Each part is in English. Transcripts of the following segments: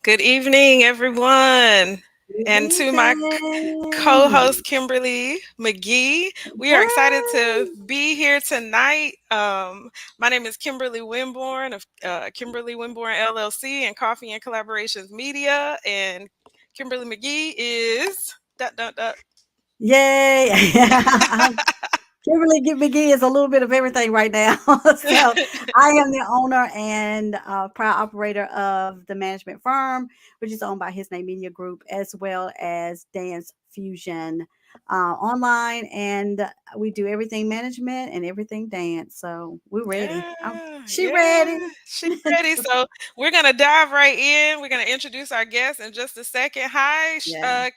Good evening, everyone. And to my co-host Kimberly McGhee, we are excited to be here tonight. My name is Kimberly Winborne of Kimberly Winborne LLC and Coffee and Collaborations Media, and Kimberly McGhee is dot dot dot. Yay! Kimberly McGhee is a little bit of everything right now. So I am the owner and proud operator of the management firm, which is owned by His Name Media Group, as well as Dance Fusion online. And we do everything management and everything dance. So we're ready. She ready. She's ready. So we're gonna dive right in. We're gonna introduce our guest in just a second. Hi,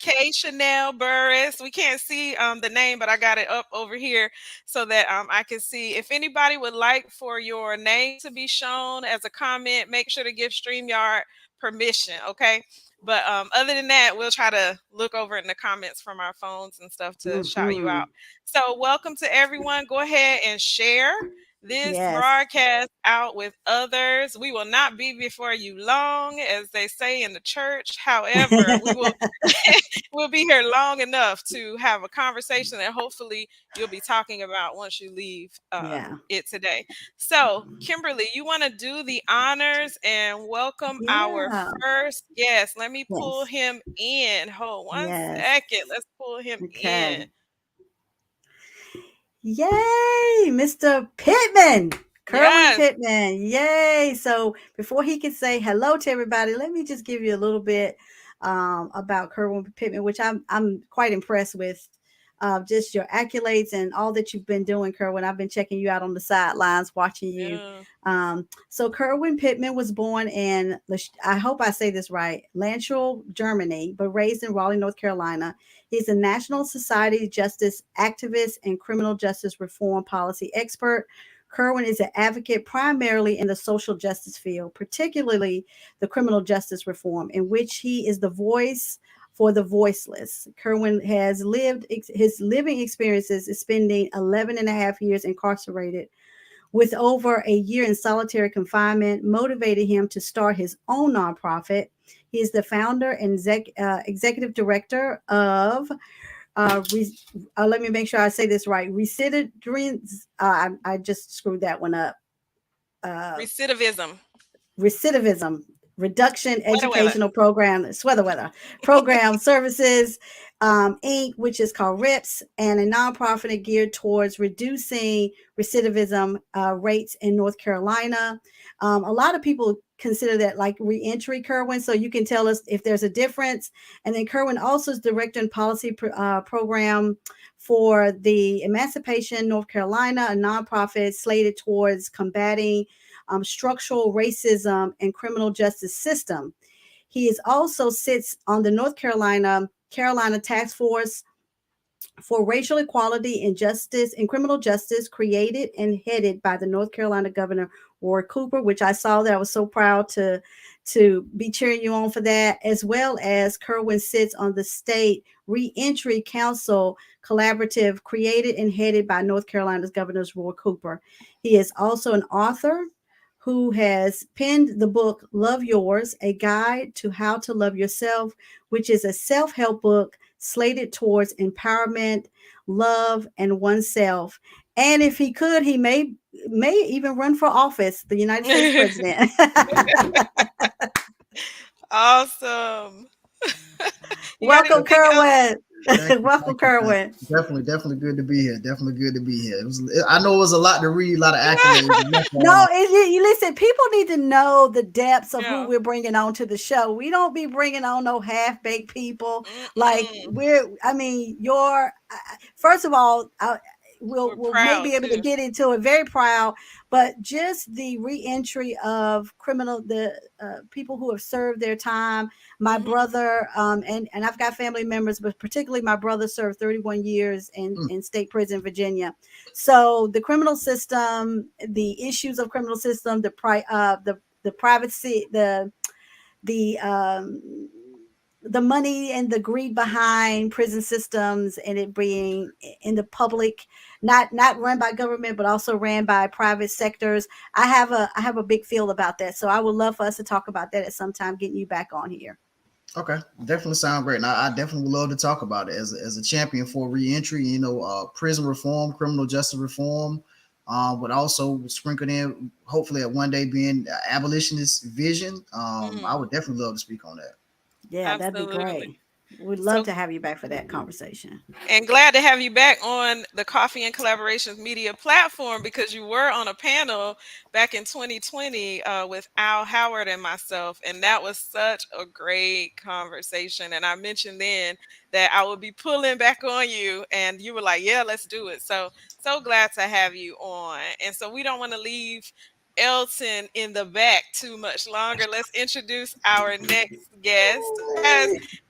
Kay Chanel Burris. We can't see the name, but I got it up over here so that I can see. If anybody would like for your name to be shown as a comment, make sure to give StreamYard permission. Okay. But other than that, we'll try to look over in the comments from our phones and stuff to shout you out. So welcome to everyone. Go ahead and share this broadcast out with others. We will not be before you long, as they say in the church. However, we'll be here long enough to have a conversation that hopefully you'll be talking about once you leave it today. So, Kimberly, you want to do the honors and welcome our first guest. Let me pull him in. Hold one second. Let's pull him in. Yay, Mr. Pittman, Kerwin Pittman. Yay. So before he can say hello to everybody, let me just give you a little bit about Kerwin Pittman, which I'm quite impressed with. Just your accolades and all that you've been doing, Kerwin. I've been checking you out on the sidelines, watching you. So Kerwin Pittman was born in, I hope I say this right, Landstuhl, Germany, but raised in Raleigh, North Carolina. He's a National Society Justice activist and criminal justice reform policy expert. Kerwin is an advocate primarily in the social justice field, particularly the criminal justice reform, in which he is the voice for the voiceless. Kerwin has lived his living experiences is spending 11 and a half years incarcerated, with over a year in solitary confinement, motivated him to start his own nonprofit. He is the founder and executive director of, let me make sure I say this right, I just screwed that one up. Recidivism Reduction Educational Program, Program Services, Inc., which is called RIPS, and a nonprofit geared towards reducing recidivism rates in North Carolina. A lot of people consider that like reentry, Kerwin, so you can tell us if there's a difference. And then Kerwin also is director and policy program for the Emancipation North Carolina, a nonprofit slated towards combating structural racism and criminal justice system. He is also sits on the North Carolina Task Force for Racial Equality and Justice and Criminal Justice, created and headed by the North Carolina Governor Roy Cooper, which I saw that I was so proud to be cheering you on for that, as well as Kerwin sits on the State Reentry Council Collaborative, created and headed by North Carolina's Governor Roy Cooper. He is also an author who has penned the book Love Yours, A Guide to How to Love Yourself, which is a self-help book slated towards empowerment, love, and oneself. And if he could, he may even run for office, the United States president. Awesome. You got Welcome, anything else? Kerwin. Thank you, Welcome, thank you, thank Kerwin. you. Definitely good to be here. Definitely good to be here. I know it was a lot to read, a lot of accolades. No, you listen. People need to know the depths of who Yeah. we're bringing on to the show. We don't be bringing on no half baked people. Like Mm-mm. we're. I mean, first of all, we'll We're we'll maybe proud be able to too. get into it. Very proud, but just the reentry of the people who have served their time. My Hmm. brother, and I've got family members, but particularly my brother served 31 years in state prison, Virginia. So the criminal system, the issues of criminal system, the privacy, the the money and the greed behind prison systems, and it being in the public, not run by government but also ran by private sectors. I have a big feel about that, so I would love for us to talk about that at some time, getting you back on here. Okay, definitely sound great. And I definitely would love to talk about it as a champion for reentry. Prison reform, criminal justice reform, but also sprinkled in hopefully at one day being abolitionist vision. I Mm, would definitely love to speak on that. Yeah, that'd be absolutely. great. We'd love So to have you back for that conversation. and glad to have you back on the Coffee and Collaborations media platform because you were on a panel back in 2020 with Al Howard and myself, and that was such a great conversation. And I mentioned then that I would be pulling back on you, and you were like, "Yeah, let's do it." So glad to have you on, and so we don't want to leave Elton in the back too much longer. Let's introduce our next guest,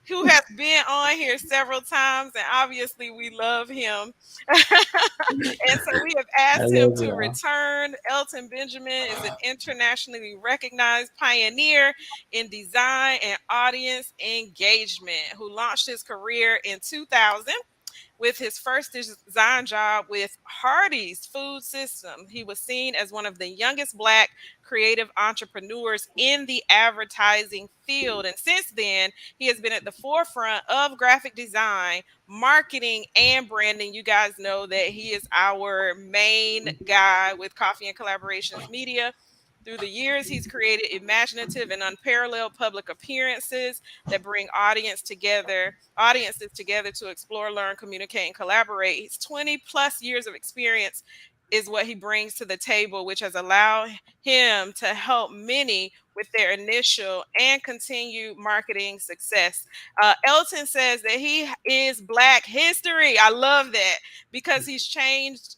who has been on here several times, and obviously we love him. And so we have I asked him love to y'all. return. Elton Benjamin is an internationally recognized pioneer in design and audience engagement who launched his career in 2000 with his first design job with Hardee's Food System. He was seen as one of the youngest Black creative entrepreneurs in the advertising field. And since then, he has been at the forefront of graphic design, marketing, and branding. You guys know that he is our main guy with Coffee and Collaborations Media. Through the years, he's created imaginative and unparalleled public appearances that bring audiences together to explore, learn, communicate, and collaborate. His 20 plus years of experience is what he brings to the table, which has allowed him to help many with their initial and continued marketing success. Elton says that he is Black history. I love that because he's changed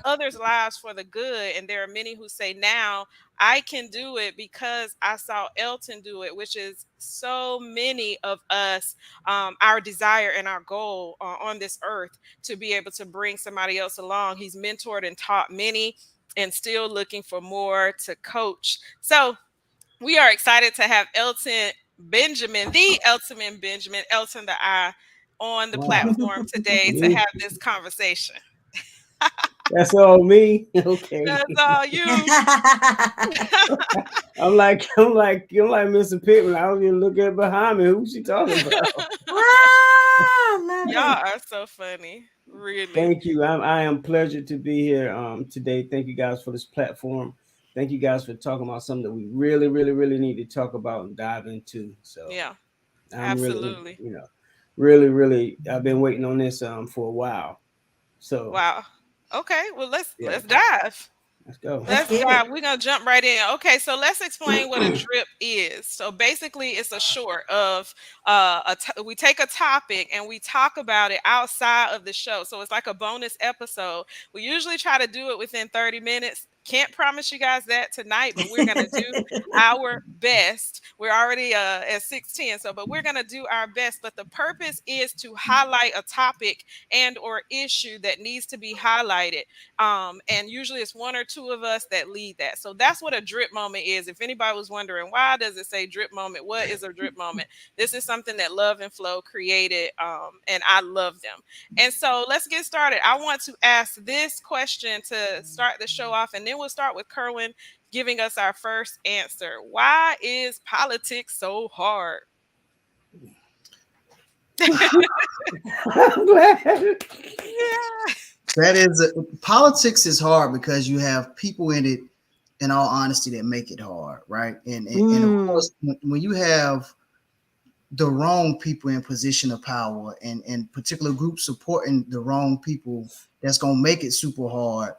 others' lives for the good. And there are many who say now I can do it because I saw Elton do it, which is so many of us, our desire and our goal on this earth to be able to bring somebody else along. He's mentored and taught many and still looking for more to coach. So we are excited to have Elton Benjamin, the Elton Benjamin, Elton the I, on the Wow. platform today to Me. have this conversation. That's all me. Okay. That's all you. I'm like Mr. Pittman. I was even looking at behind me. Who's she talking about? Love Y'all it. are so funny. Really. Thank you. I am pleasure to be here today. Thank you guys for this platform. Thank you guys for talking about something that we really, really, really need to talk about and dive into. So Yeah, I'm really, absolutely. really, really. I've been waiting on this for a while. So Wow. Okay, well yeah, let's dive. let's go. Let's Let's get dive. it. We're gonna jump right in. Okay, so let's explain what a drip is. So basically, it's a short of we take a topic and we talk about it outside of the show. So it's like a bonus episode. We usually try to do it within 30 minutes. Can't promise you guys that tonight, but we're gonna do our best. We're already at 6:10, so but we're gonna do our best. But the purpose is to highlight a topic and or issue that needs to be highlighted, and usually it's one or two of us that lead that. So that's what a drip moment is. If anybody was wondering why does it say drip moment, what is a drip moment? This is something that Love and Flow created, and I love them. And so let's get started. I want to ask this question to start the show off, and then we'll start with Kerwin giving us our first answer. Why is politics so hard? I'm glad. Yeah. That is politics is hard because you have people in it, in all honesty, that make it hard, right? And of Mm. course, when you have the wrong people in position of power and particular groups supporting the wrong people, that's going to make it super hard.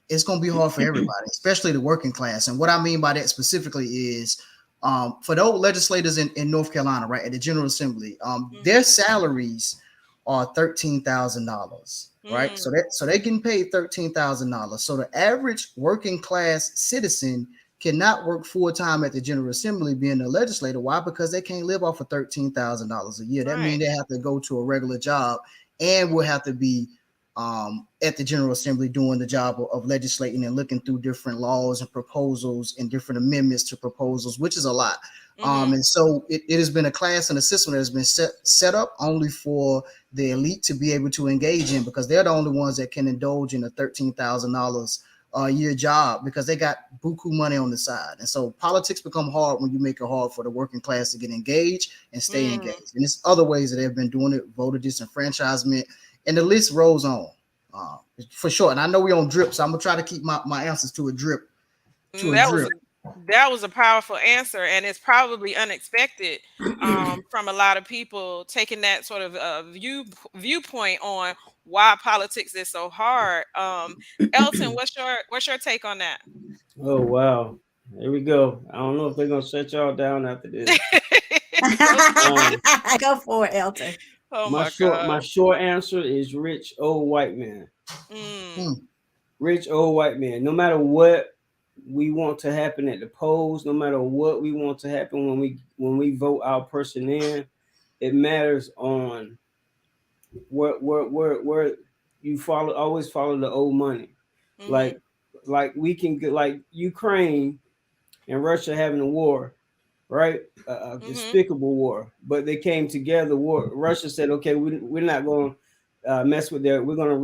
It's going to be hard for everybody, especially the working class. And what I mean by that specifically is, for those legislators in North Carolina, right, at the General Assembly, their salaries are $13,000, right? So they're getting paid $13,000. So the average working class citizen cannot work full time at the General Assembly being a legislator. Why? Because they can't live off of $13,000 a year. That means they have to go to a regular job and will have to be at the General Assembly doing the job of legislating and looking through different laws and proposals and different amendments to proposals, which is a lot. And so it has been a class and a system that has been set up only for the elite to be able to engage in, because they're the only ones that can indulge in a $13,000 a year job, because they got buku money on the side. And so politics become hard when you make it hard for the working class to get engaged and stay engaged. And there's other ways that they've been doing it: voter disenfranchisement, and the list rolls on, for sure. And I know we're on drip, so I'm gonna try to keep my answers to a drip. That was a powerful answer, and it's probably unexpected from a lot of people taking that sort of viewpoint on why politics is so hard. Elton, what's your take on that? Oh wow, here we go. I don't know if they're gonna shut y'all down after this. Go for it, Elton. Oh my short answer is rich old white man. Rich old white man. No matter what we want to happen at the polls, no matter what we want to happen when we vote our person in, it matters on where you always follow the old money. Like we can get, like Ukraine and Russia having a war, right? A despicable war, but they came together. Russia said, okay, we're not going to mess with that. We're going to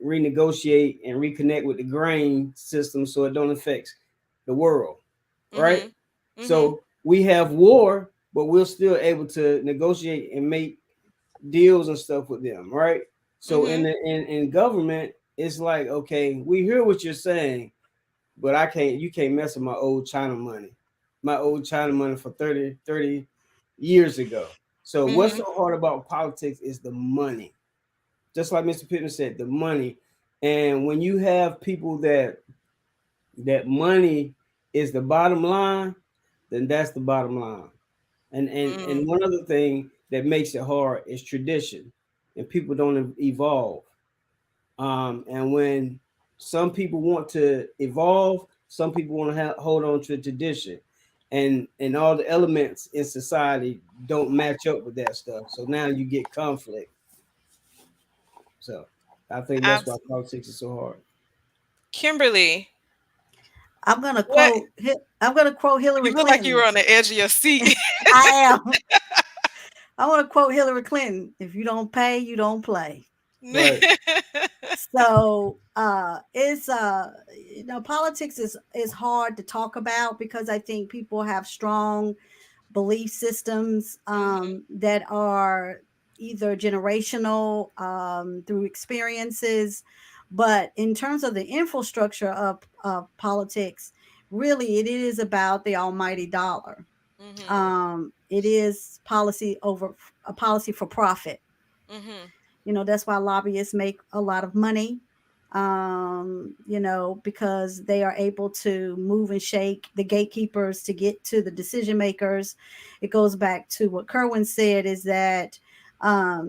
renegotiate and reconnect with the grain system so it don't affect the world, right? So we have war, but we're still able to negotiate and make deals and stuff with them, right? So in government, it's like, okay, we hear what you're saying, but you can't mess with my old China money for 30 years ago. So what's so hard about politics is the money. Just like Mr. Pittman said, the money. And when you have people that money is the bottom line, then that's the bottom line. And one other thing that makes it hard is tradition, and people don't evolve. And when some people want to evolve, some people want to hold on to tradition, and all the elements in society don't match up with that stuff. So now you get conflict. So I think that's why politics is so hard. Kimberly, I'm gonna quote Hillary Clinton. You look like you were on the edge of your seat. I am. I want to quote Hillary Clinton: "If you don't pay, you don't play." Right. So it's politics is hard to talk about, because I think people have strong belief systems that are either generational through experiences. But in terms of the infrastructure of politics, really it is about the almighty dollar. It is policy for profit. That's why lobbyists make a lot of money, because they are able to move and shake the gatekeepers to get to the decision makers. It goes back to what Kerwin said, is that I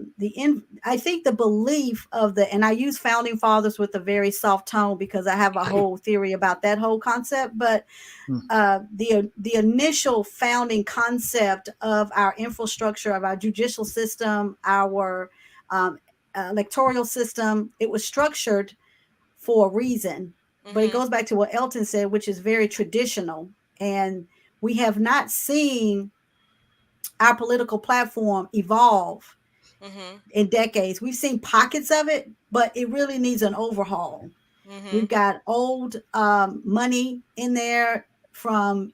think the belief of and I use founding fathers with a very soft tone because I have a whole theory about that whole concept, but the initial founding concept of our infrastructure, of our judicial system, our electoral system, it was structured for a reason. But it goes back to what Elton said, which is very traditional, and we have not seen our political platform evolve in decades. We've seen pockets of it, but it really needs an overhaul. We've got old money in there on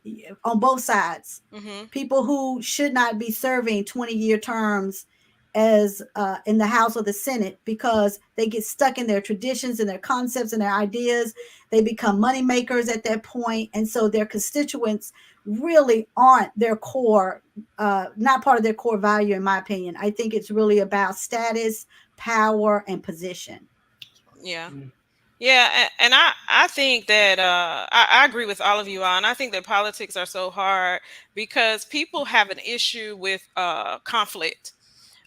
both sides. People who should not be serving 20-year terms as in the House or the Senate, because they get stuck in their traditions and their concepts and their ideas. They become money makers at that point, and so their constituents really aren't their core, not part of their core value, in my opinion. I think it's really about status, power, and position. Yeah. Yeah, and I think that I agree with all of you all, and I think that politics are so hard because people have an issue with conflict.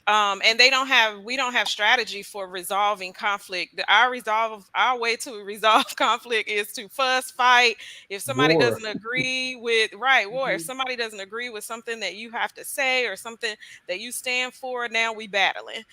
And we don't have strategy for resolving conflict. Our way to resolve conflict is to fuss, fight. If somebody War. doesn't agree with, right, war, if Mm-hmm. somebody doesn't agree with something that you have to say or something that you stand for, now we battling,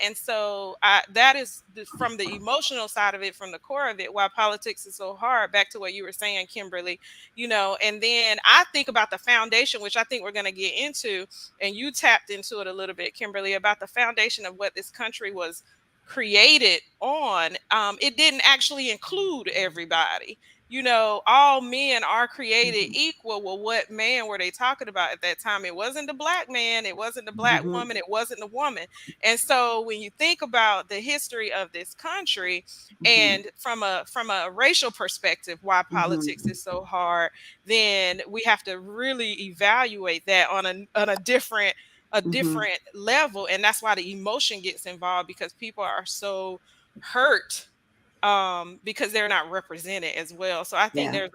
and so that is from the emotional side of it, from the core of it, why politics is so hard. Back to what you were saying, Kimberly, and then I think about the foundation, which I think we're going to get into, and you tapped into it a little bit, Kimberly, about the foundation of what this country was created on. It didn't actually include everybody. All men are created equal. Well, what man were they talking about at that time? It wasn't the black man, it wasn't the black Mm-hmm. woman, it wasn't the woman. And so when you think about the history of this country, Mm-hmm. and from a racial perspective, why politics Mm-hmm. is so hard, then we have to really evaluate that on a Mm-hmm. different level. And that's why the emotion gets involved, because people are so hurt because they're not represented as well. So I think Yeah.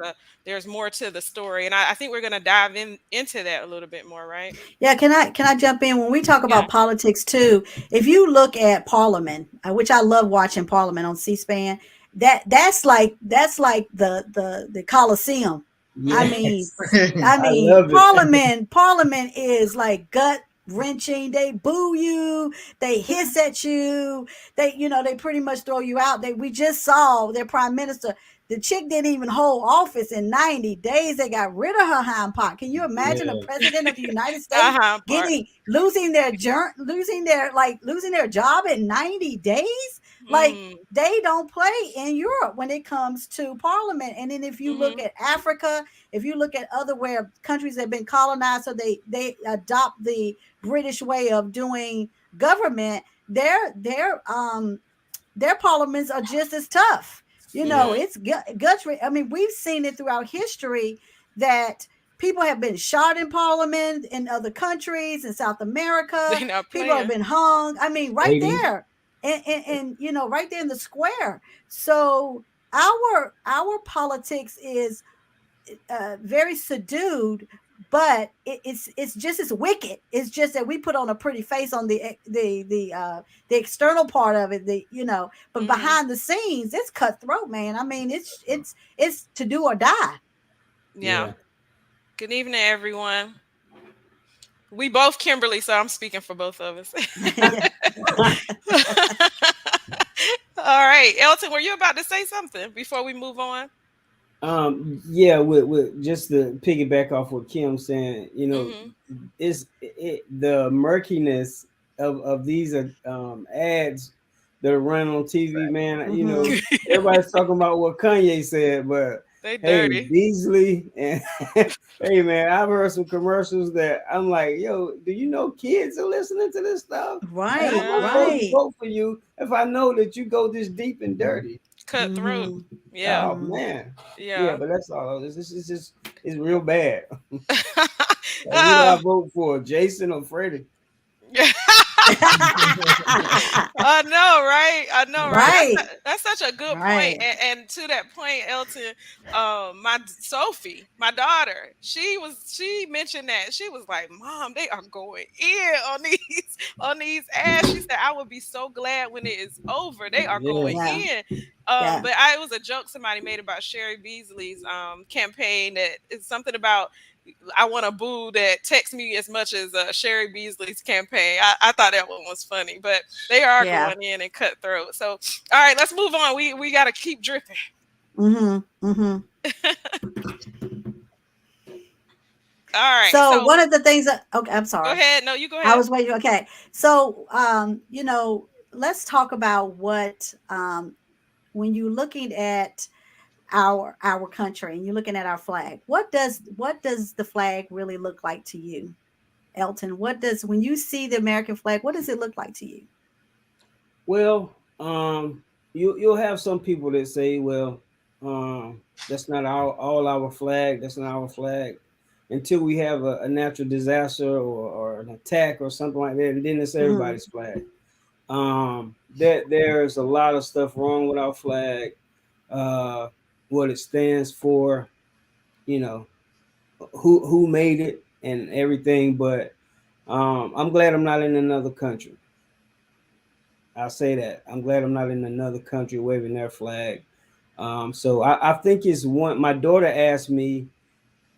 there's more to the story, and I think we're going to dive into that a little bit more, right? Yeah, can I jump in when we talk Yeah. about politics too? If you look at Parliament, which I love watching Parliament on C-SPAN, that's like the Coliseum. I Hmm. mean, Yes. I love it. Parliament is like gut wrenching. They boo you, they hiss at you, they pretty much throw you out. We just saw their prime minister. The chick didn't even hold office in 90 days. They got rid of her hind part. Can you imagine a Yeah. president of the United States Uh-huh, part. getting losing their job in 90 days? Like, Mm-hmm. they don't play in Europe when it comes to parliament. And then if you look Mm-hmm. at Africa, if you look at other where countries have been colonized, so they adopt the British way of doing government, their parliaments are just as tough. Yeah. It's guts. I mean, we've seen it throughout history that people have been shot in parliament in other countries in South America. They not People have playing. been hung. I mean, right Haiti. there, and right there in the square. So our politics is very subdued, but it's just as wicked. It's just that we put on a pretty face on the external part of it, but Mm-hmm. behind the scenes, it's cutthroat, man. I mean, it's to do or die. Yeah. Yeah. Good evening, everyone. We both Kimberly, so I'm speaking for both of us. Yeah. All right, Elton, were you about to say something before we move on? Yeah, with just to piggyback off what Kim saying, Mm-hmm. the murkiness of these ads that are running on TV, man. Hmm. Everybody's talking about what Kanye said, but They hey, dirty. Beasley and hey, man, I've heard some commercials that I'm like, yo, do you know kids are listening to this stuff? Like, how Right, am I supposed to Uh-huh. right. vote for you if I know that you go this deep and dirty? Cutthroat. Hmm. Yeah. Oh Hmm. man, yeah, Yeah. but that's all. This is just it's real bad. Like, who do I Oh. vote for, Jason or Freddie? I know, right? I know, right? Right, That's such a good point. right. And to that point, Elton, my Sophie, my daughter, she mentioned that she was like, "Mom, they are going in on these on these ads." She said, "I would be so glad when it is over. They are Yeah, going Yeah, in." yeah. But it was a joke somebody made about Sherry Beasley's campaign, that is something about, I want a boo that texts me as much as Sherry Beasley's campaign. I thought that one was funny, but they are Yeah. going in and cutthroat. So, all right, let's move on. We got to keep dripping. Hmm. Hmm. All right. So So one of the things that, okay, I'm go sorry. ahead. No, you go I ahead. was waiting. Okay. So, let's talk about what, when you're looking at our country and you're looking at our flag, what does the flag really look like to you, Elton? When you see the American flag, what does it look like to you? well, you'll have some people that say, well, that's not all our flag. That's not our flag. until we have a natural disaster or an attack or something like that, and then it's everybody's flag. That there's a lot of stuff wrong with our flag, uh, what it stands for, you know, who made it and everything. But I'm glad I'm not in another country. I'll say that. I'm glad I'm not in another country waving their flag. So I think it's one. My daughter asked me.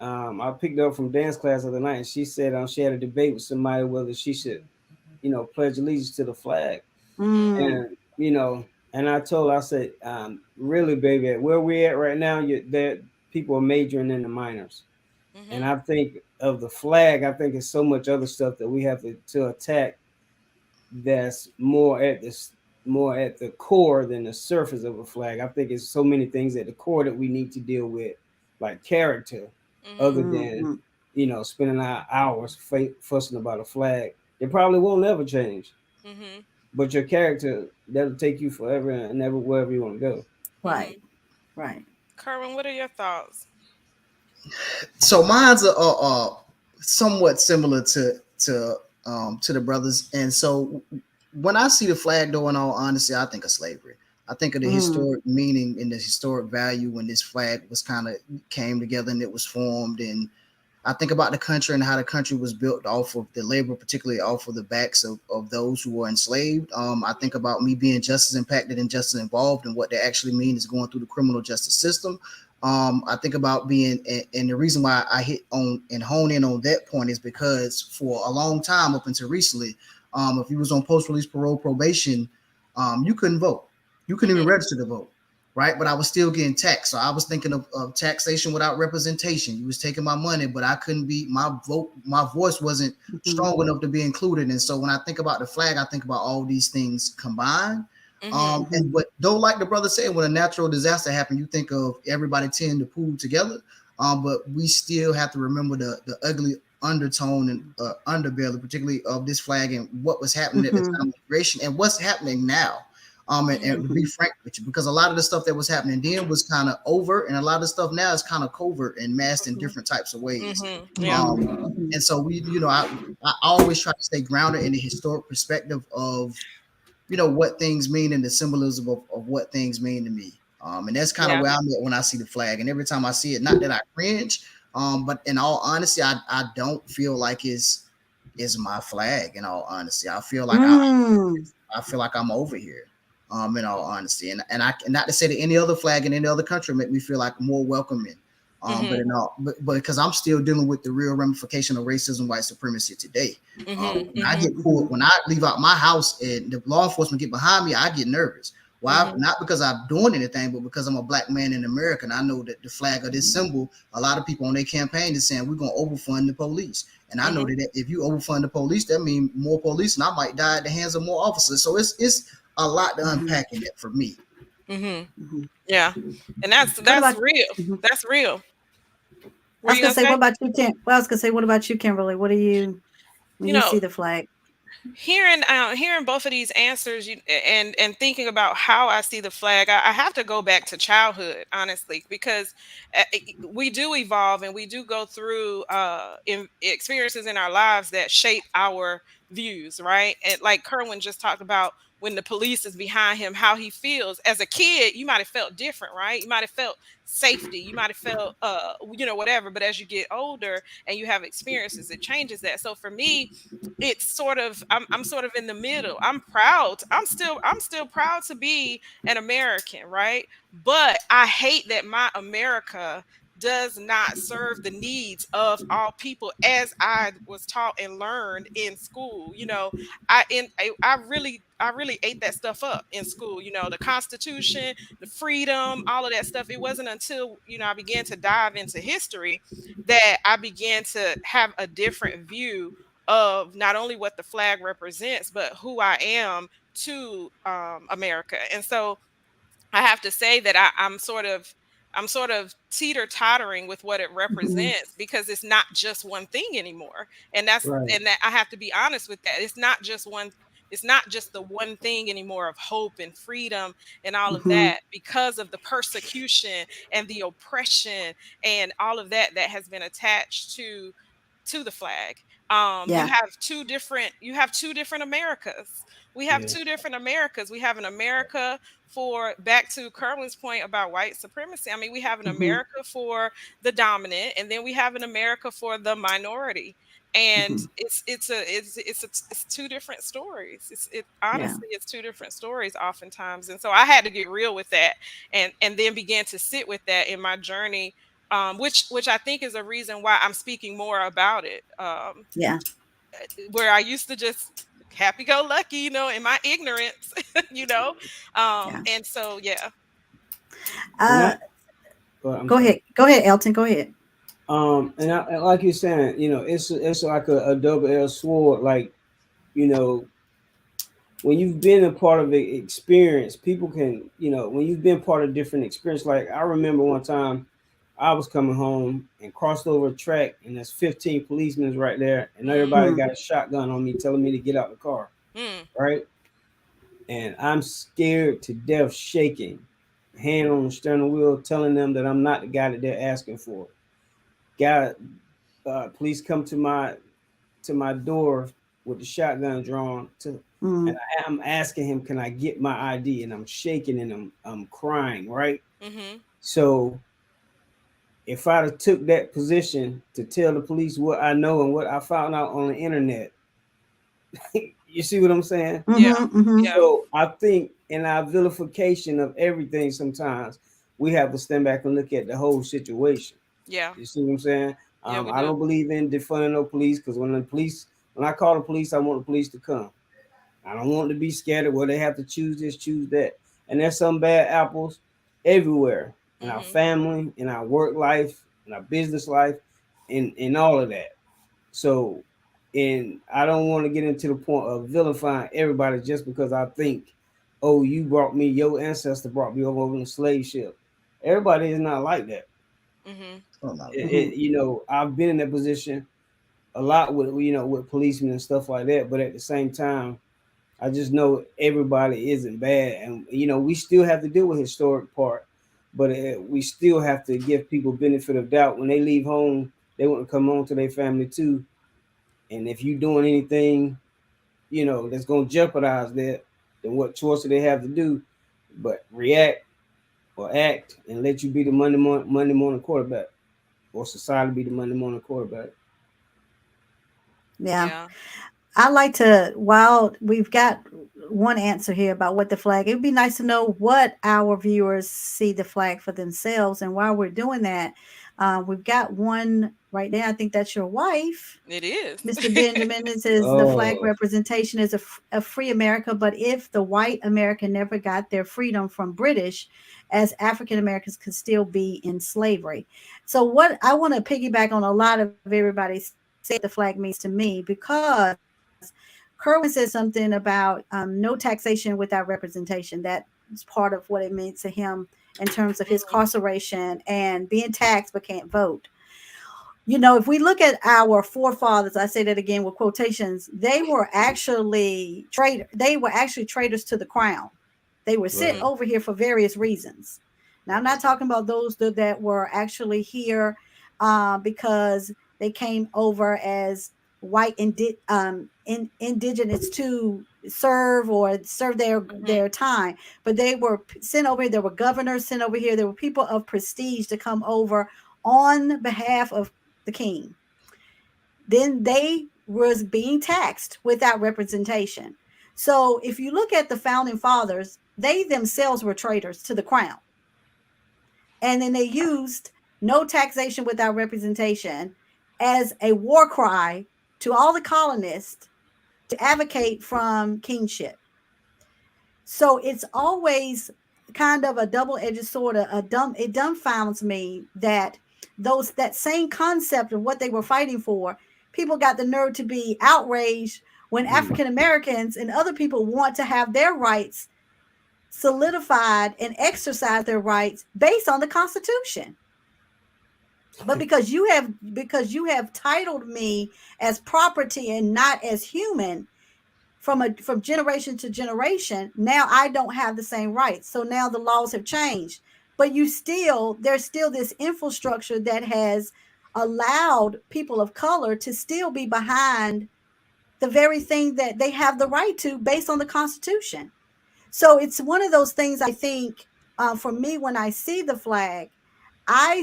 I picked her up from dance class the other night, and she said she had a debate with somebody whether she should, pledge allegiance to the flag. And and I told her, I said, really, baby, where we're at right now, that people are majoring in the minors. And I think of the flag, I think it's so much other stuff that we have to attack that's more at the core than the surface of a flag. I think it's so many things at the core that we need to deal with, like character, other than spending our hours fussing about a flag. It probably won't ever change. But your character, that'll take you forever and ever wherever you want to go. Right. Right. Kerwin, what are your thoughts? So mine's somewhat similar to the brothers, and so when I see the flag, though, in all honesty, I think of slavery. I think of the historic meaning and the historic value when this flag was kind of came together and it was formed. And I think about the country and how the country was built off of the labor, particularly off of the backs of those who were enslaved. I think about me being just as impacted and just as involved in what they actually mean is going through the criminal justice system. I think about being, and the reason why I hit on and hone in on that point is because for a long time up until recently, if you was on post-release parole probation, you couldn't vote. You couldn't even register to vote, right? But I was still getting taxed. So I was thinking of taxation without representation. You was taking my money, but I couldn't be, my voice wasn't strong enough to be included. And so when I think about the flag, I think about all these things combined. And but though, like the brother said, when a natural disaster happened, you think of everybody tending to pool together. But we still have to remember the ugly undertone and underbelly, particularly of this flag and what was happening at the time of migration and what's happening now. And to be frank with you, because a lot of the stuff that was happening then was kind of overt, and a lot of the stuff now is kind of covert and masked in different types of ways. And so I always try to stay grounded in the historic perspective of what things mean and the symbolism of what things mean to me. And that's kind of where I'm at when I see the flag. And every time I see it, not that I cringe, but in all honesty, I don't feel like it's my flag. In all honesty, I feel like I feel like I'm over here. In all honesty, and not to say that any other flag in any other country make me feel like more welcoming. But because I'm still dealing with the real ramification of racism, white supremacy today. When I get pulled, when I leave out my house and the law enforcement get behind me, I get nervous. Why? Not because I'm doing anything, but because I'm a black man in America, and I know that the flag of this symbol, a lot of people on their campaign is saying we're gonna overfund the police, and I know that if you overfund the police, that means more police, and I might die at the hands of more officers. So it's a lot to unpack in it for me. Yeah, and that's real. That's real. I was gonna say, what about you, Kim? Well, I was gonna say, what about you, Kimberly? What do you when you see the flag? Hearing both of these answers, and thinking about how I see the flag, I have to go back to childhood, honestly, because we do evolve and we do go through experiences in our lives that shape our views, right? And like Kerwin just talked about, when the police is behind him, how he feels as a kid, you might have felt different, right? You might have felt safety, you might have felt whatever, but as you get older and you have experiences, it changes that. So for me, it's sort of, I'm sort of in the middle. I'm proud, I'm still proud to be an American, right? But I hate that my America does not serve the needs of all people as I was taught and learned in school. I really ate that stuff up in school. The Constitution, the freedom, all of that stuff. It wasn't until I began to dive into history that I began to have a different view of not only what the flag represents, but who I am to America. And so I have to say that I'm sort of teeter-tottering with what it represents, because it's not just one thing anymore. And that I have to be honest with that. It's not just it's not just the one thing anymore of hope and freedom and all of Mm-hmm. that, because of the persecution and the oppression and all of that that has been attached to the flag. Yeah. You have two different Americas. We have Yeah. two different Americas. We have an America for, back to Kerwin's point about white supremacy. I mean, we have an Mm-hmm. America for the dominant, and then we have an America for the minority. And Mm-hmm. it's two different stories. It Yeah. honestly, it's two different stories oftentimes. And so I had to get real with that, and then began to sit with that in my journey, which I think is a reason why I'm speaking more about it. Yeah. Where I used to just happy go lucky, in my ignorance, you know. Yeah. And so yeah. And Uh, I, well, I'm Go sorry. ahead. Go ahead, Elton. Go ahead. And like you're saying, it's like a double-edged sword. Like, you know, when you've been a part of the experience, people can, when you've been part of different experience. Like I remember one time, I was coming home and crossed over a track, and there's 15 policemen right there, and everybody Mm-hmm. got a shotgun on me, telling me to get out the car, Mm, right? And I'm scared to death, shaking, hand on the steering wheel, telling them that I'm not the guy that they're asking for. Guy, police come to my door with the shotgun drawn, Mm-hmm. and I'm asking him, "Can I get my ID?" And I'm shaking and I'm crying, right? mm-hmm. So if I'd have took that position to tell the police what I know and what I found out on the internet, you see what I'm saying? Yeah. Mm-hmm. Mm-hmm. Yeah. So I think in our vilification of everything, sometimes we have to stand back and look at the whole situation. Yeah. You see what I'm saying? Yeah, we I do. don't believe in defunding no police, because when I call the police, I want the police to come. I don't want to be scattered where they have to choose this, choose that. And there's some bad apples everywhere in our Mm-hmm. family, in our work life, in our business life, in all of that. So, and I don't want to get into the point of vilifying everybody just because I think, oh, your ancestor brought me over on the slave ship. Everybody is not like that. Mm-hmm. Oh, no. Mm-hmm. I've been in that position a lot with policemen and stuff like that. But at the same time, I just know everybody isn't bad, and we still have to deal with historic part, but we still have to give people benefit of doubt when they leave home. They want to come home to their family too, and if you doing anything, that's gonna jeopardize that, then what choice do they have to do? But react or act and let you be the Monday morning quarterback, or society be the Monday morning quarterback. Yeah. Yeah. I like to, while we've got one answer here about what the flag, it would be nice to know what our viewers see the flag for themselves. And while we're doing that, we've got one right now. I think that's your wife, It is. Mr. Benjamin. It says the flag Oh, representation is a free America, but if the white American never got their freedom from British, as African Americans could still be in slavery. So what I want to piggyback on a lot of everybody said the flag means to me, because Kerwin said something about no taxation without representation. That is part of what it means to him in terms of his Mhm. incarceration and being taxed but can't vote. If we look at our forefathers, I say that again with quotations, they were actually traitors to the crown. They were sent right. Mhm. over here for various reasons. Now, I'm not talking about those that were actually here because they came over as white indigenous to serve Mhm. their time, but they were sent over here. There were governors sent over here. There were people of prestige to come over on behalf of the king. Then they was being taxed without representation. So if you look at the founding fathers, they themselves were traitors to the crown. And then they used no taxation without representation as a war cry to all the colonists to advocate from kingship. So it's always kind of a double-edged sword. It dumbfounds me that that same concept of what they were fighting for, people got the nerve to be outraged when Mm. African Americans and other people want to have their rights solidified and exercise their rights based on the Constitution. But because you have titled me as property and not as human, from generation to generation, now I don't have the same rights. So now the laws have changed. But there's still this infrastructure that has allowed people of color to still be behind the very thing that they have the right to based on the Constitution. So it's one of those things. I think for me, when I see the flag, I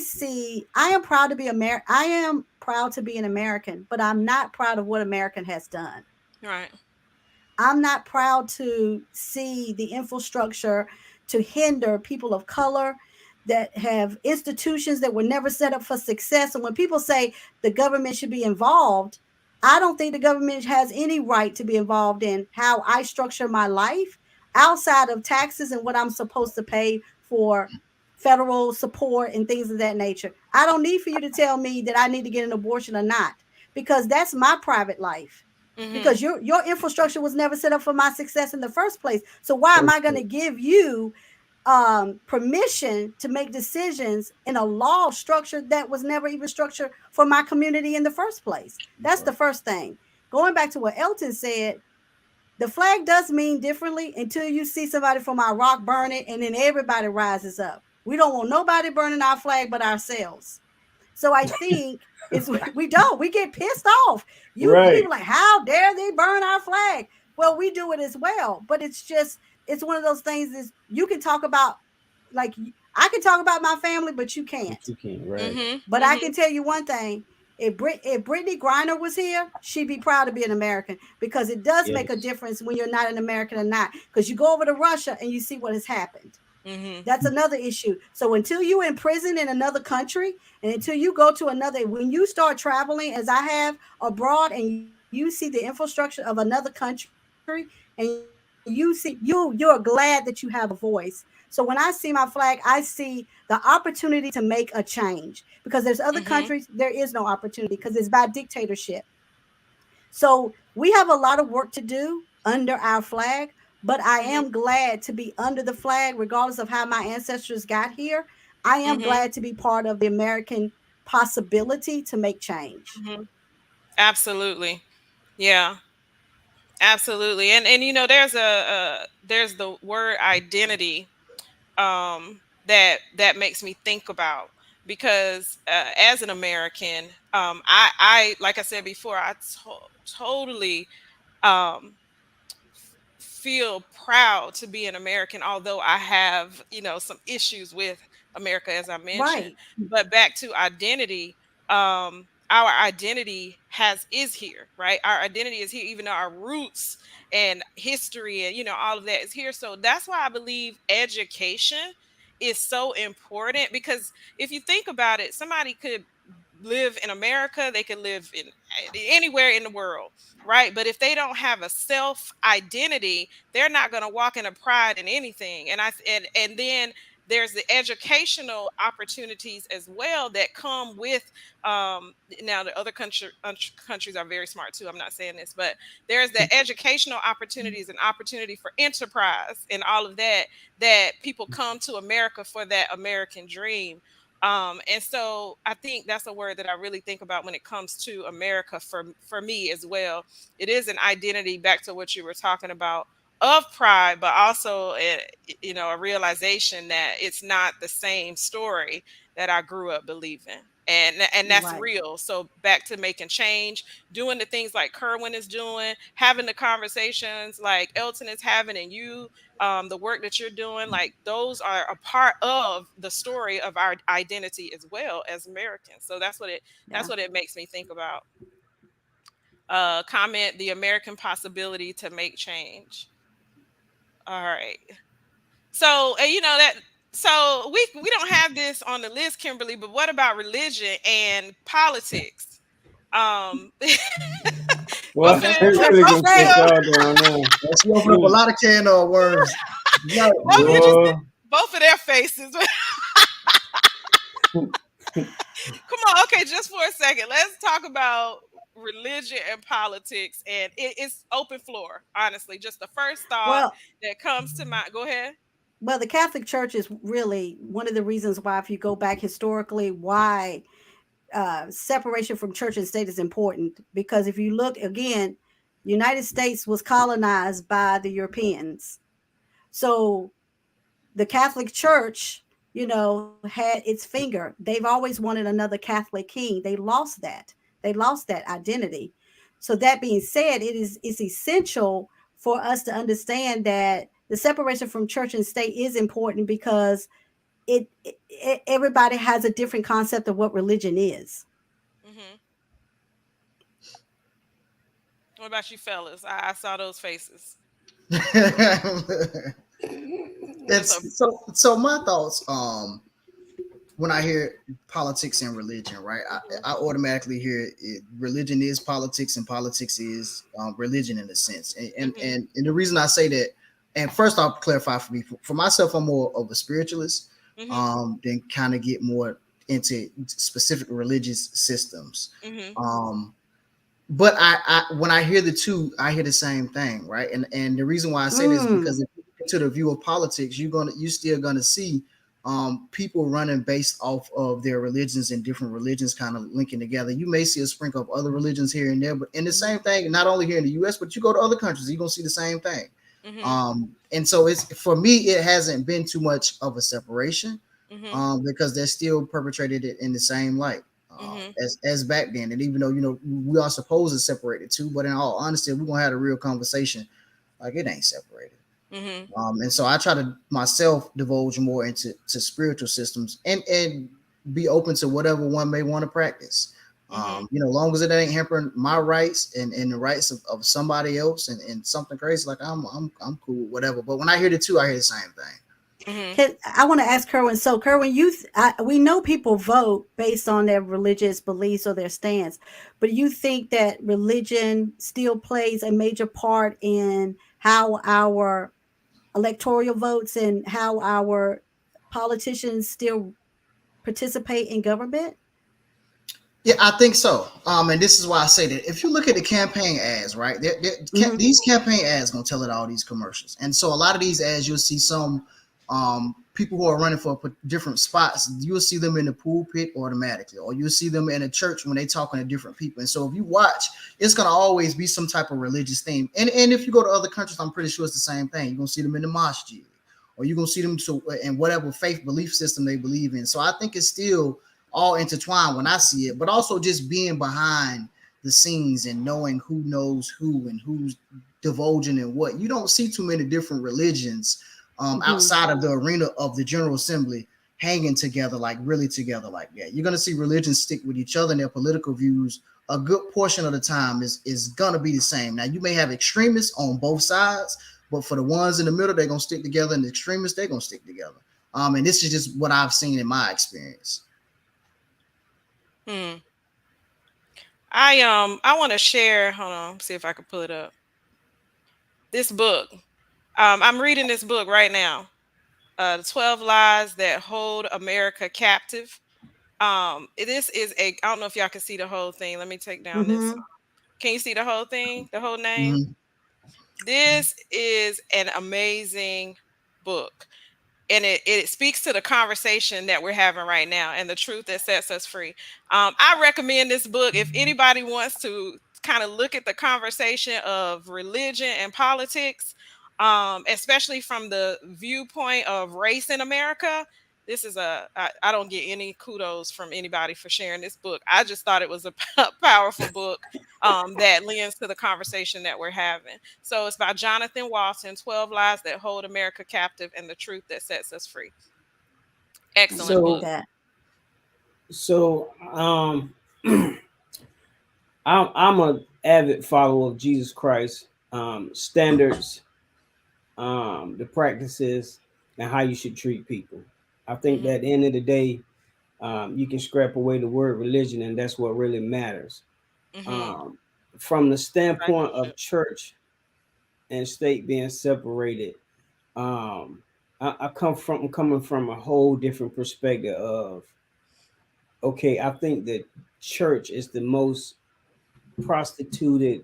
am proud to be I am proud to be an American, but I'm not proud of what American has done. Right. I'm not proud to see the infrastructure to hinder people of color that have institutions that were never set up for success. And when people say the government should be involved, I don't think the government has any right to be involved in how I structure my life outside of taxes and what I'm supposed to pay for federal support and things of that nature. I don't need for you to tell me that I need to get an abortion or not, because that's my private life, Mm-hmm. because your infrastructure was never set up for my success in the first place. So why am So I going true. to give you permission to make decisions in a law structure that was never even structured for my community in the first place? That's the first thing. Going back to what Elton said, the flag does mean differently until you see somebody from our rock burn it, and then everybody rises up. We don't want nobody burning our flag but ourselves. So I think it's we don't. We get pissed off. You Right. people like, how dare they burn our flag? Well, we do it as well. But it's one of those things is you can talk about, like, I can talk about my family, but you But can't. you can't. Right. But I Mm-hmm. can tell you one thing. If Brittany Griner was here, she'd be proud to be an American, because it does make a Yes. difference when you're not an American or not. Because you go over to Russia and you see what has happened. Mm-hmm. That's another issue. So until you in prison in another country, and until you go to another, when you start traveling, as I have, abroad, and you see the infrastructure of another country, and you see you're glad that you have a voice. So when I see my flag, I see the opportunity to make a change, because there's other countries Mm-hmm. there is no opportunity because it's by dictatorship. So we have a lot of work to do under our flag, but I Mm-hmm. am glad to be under the flag, regardless of how my ancestors got here. I am Mm-hmm. glad to be part of the American possibility to make change. Mm-hmm. Absolutely. Yeah. Absolutely. And there's there's the word identity that makes me think about, because as an American, I like I said before, totally um feel proud to be an American, although I have, some issues with America, as I mentioned. Right. But back to identity, our identity is here, right? Our identity is here, even though our roots and history and all of that is here. So that's why I believe education is so important, because if you think about it, somebody could live in America, they could live in anywhere in the world, right? But if they don't have a self identity, they're not going to walk in a pride in anything. And then there's the educational opportunities as well that come with, now the other countries are very smart too, I'm not saying this, but there's the educational opportunities and opportunity for enterprise and all of that, that people come to America for, that American dream. And so I think that's a word that I really think about when it comes to America for me as well. It is an identity, back to what you were talking about, of pride, but also a realization that it's not the same story that I grew up believing. And that's Right. real. So back to making change, doing the things like Kerwin is doing, having the conversations like Elton is having, and the work that you're doing, like those are a part of the story of our identity as well as Americans. So that's Yeah. what it makes me think about. Comment the American possibility to make change. All right. So that, so we don't have this on the list, Kimberly, but what about religion and politics? Um Well, both of Okay. them, I Let's really go gonna take there. y'all down now. She opened up a Ooh, lot of can of worms. No, I'm interested, boy. both of their faces. Come on, okay, just for a second, let's talk about religion and politics, and it's open floor. Honestly, just the first thought Well, that comes to mind. Go ahead. the Catholic Church is really one of the reasons why, if you go back historically, why separation from church and state is important. Because if you look again, United States was colonized by the Europeans. So the Catholic Church, had its finger. They've always wanted another Catholic king. They lost that. They lost that identity. So that being said, it's essential for us to understand that the separation from church and state is important because everybody has a different concept of what religion is. Mm-hmm. What about you, fellas? I saw those faces. What's up? It's so my thoughts. When I hear politics and religion, right, I automatically hear religion is politics and politics is religion in a sense. And the reason I say that, and first I'll clarify for me, for myself, I'm more of a spiritualist, than kind of get more into specific religious systems. But when I hear the two, I hear the same thing, right? And the reason why I say this is because if you get to the view of politics, you're still gonna see people running based off of their religions and different religions kind of linking together. You may see a sprinkle of other religions here and there, but in the same thing, not only here in the U.S., but you go to other countries, you're gonna see the same thing. And so it's for me, it hasn't been too much of a separation, because they're still perpetrated it in the same light. As back then, and even though we are supposed to separate the two, but in all honesty, we're gonna have a real conversation. Like it ain't separated. And so I try to myself divulge more into spiritual systems and be open to whatever one may want to practice. Long as it ain't hampering my rights and the rights of somebody else and something crazy, like I'm cool with whatever. But when I hear the two, I hear the same thing. I want to ask Kerwin. So, Kerwin, we know people vote based on their religious beliefs or their stance, but you think that religion still plays a major part in how our electoral votes and how our politicians still participate in government? Yeah, I think so. And this is why I say that. If you look at the campaign ads, right, these campaign ads gonna tell it all these commercials, and so a lot of these ads you'll see some people who are running for different spots. You'll see them in the pulpit automatically, or you'll see them in a church when they talking to different people. And so if you watch, it's gonna always be some type of religious theme. And if you go to other countries, I'm pretty sure it's the same thing. You're gonna see them in the mosque, or you're gonna see them in whatever faith belief system they believe in. So I think it's still all intertwined when I see it, but also just being behind the scenes and knowing who knows who and who's divulging and what. You don't see too many different religions outside of the arena of the General Assembly hanging together, like really together like that. You're going to see religions stick with each other and their political views. A good portion of the time is going to be the same. Now, you may have extremists on both sides, but for the ones in the middle, they're going to stick together, and the extremists, they're going to stick together. And this is just what I've seen in my experience. I want to share. Hold on, see if I can pull it up. This book. I'm reading this book right now. The 12 Lies That Hold America Captive. This is I don't know if y'all can see the whole thing. Let me take down this. Can you see the whole thing? The whole name? This is an amazing book. And it speaks to the conversation that we're having right now and the truth that sets us free. I recommend this book if anybody wants to kind of look at the conversation of religion and politics, especially from the viewpoint of race in America. This is I don't get any kudos from anybody for sharing this book. I just thought it was a powerful book that lends to the conversation that we're having. So it's by Jonathan Walton, 12 Lies That Hold America Captive and the Truth That Sets Us Free. Excellent book. So I'm an avid follower of Jesus Christ standards, the practices, and how you should treat people. I think that at the end of the day, you can scrap away the word religion, and that's what really matters. From the standpoint of church and state being separated, I'm coming from a whole different perspective of, okay, I think that church is the most prostituted,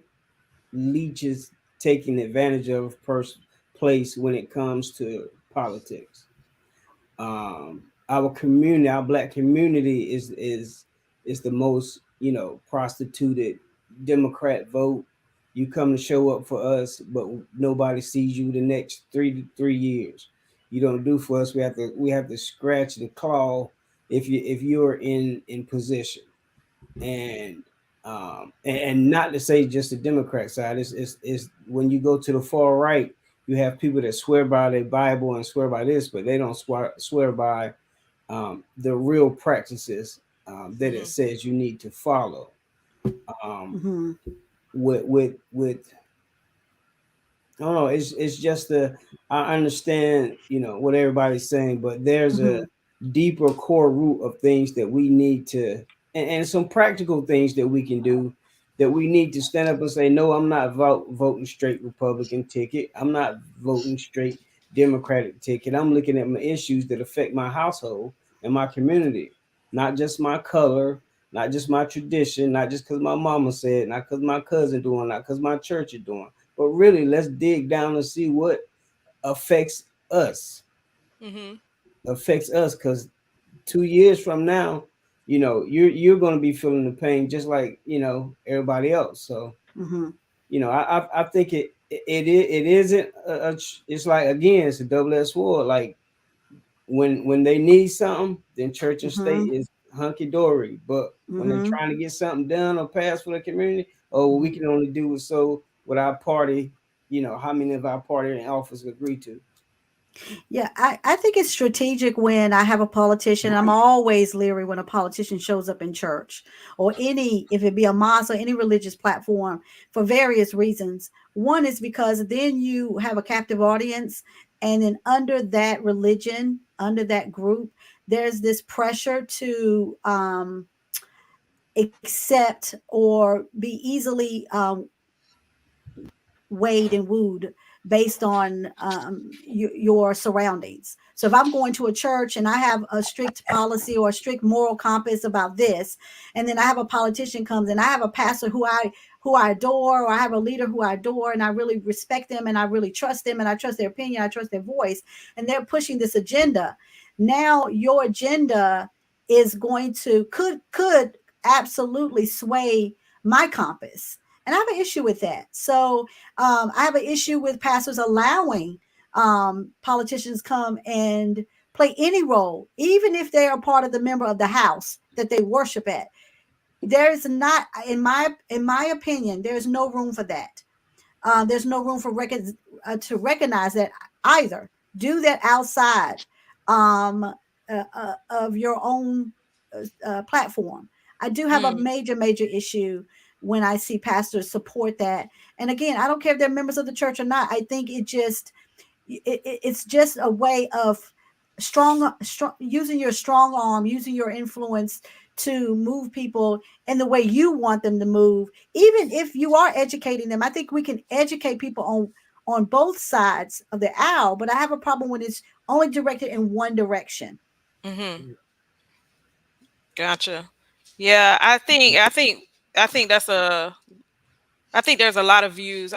leeches taking advantage of place when it comes to politics. Our community, our black community is the most prostituted Democrat vote. You come to show up for us, but nobody sees you the next 3 years. You don't do for us. We have to scratch and claw if you're in position. And and not to say just the Democrat side. It's when you go to the far right, you have people that swear by their Bible and swear by this, but they don't swear by the real practices that it says you need to follow. Um, Mm-hmm. with I don't know. It's just I understand what everybody's saying, but there's a Mm-hmm. deeper core root of things that we need to, and some practical things that we can do, that we need to stand up and say, no, I'm not voting straight Republican ticket. I'm not voting straight Democratic ticket. I'm looking at my issues that affect my household and my community, not just my color, not just my tradition, not just because my mama said, not because my cousin doing, not because my church is doing, but really let's dig down and see what affects us Mhm. because 2 years from now, you're going to be feeling the pain just like everybody else. So Mm-hmm. I think it isn't it's like, again, it's a double-edged sword. Like when they need something, then church and state Mm-hmm. is hunky-dory, but when they're Mm-hmm. trying to get something done or passed for the community, oh, well, we Mm-hmm. can only do it so what our party, how many of our party in office agree to. Yeah, I think it's strategic when I have a politician. I'm always leery when a politician shows up in church or if it be a mosque or any religious platform for various reasons. One is because then you have a captive audience, and then under that religion, under that group, there's this pressure to accept or be easily weighed and wooed based on your surroundings. So if I'm going to a church and I have a strict policy or a strict moral compass about this, and then I have a politician comes and I have a pastor who I adore, or I have a leader who I adore, and I really respect them and I really trust them and I trust their opinion, I trust their voice, and they're pushing this agenda. Now your agenda is going to could absolutely sway my compass. And I have an issue with that. So I have an issue with pastors allowing politicians come and play any role, even if they are part of the member of the house that they worship at. There is not, in my opinion, there is no room for that. There's no room to recognize that either. Do that outside um, of your own platform. I do have a Mhm. major issue when I see pastors support that. And again, I don't care if they're members of the church or not. I think it's just a way of strong using your strong arm, using your influence to move people in the way you want them to move. Even if you are educating them, I think we can educate people on both sides of the aisle. But I have a problem when it's only directed in one direction. Mhm. Gotcha. Yeah, I think that's a I think there's a lot of views.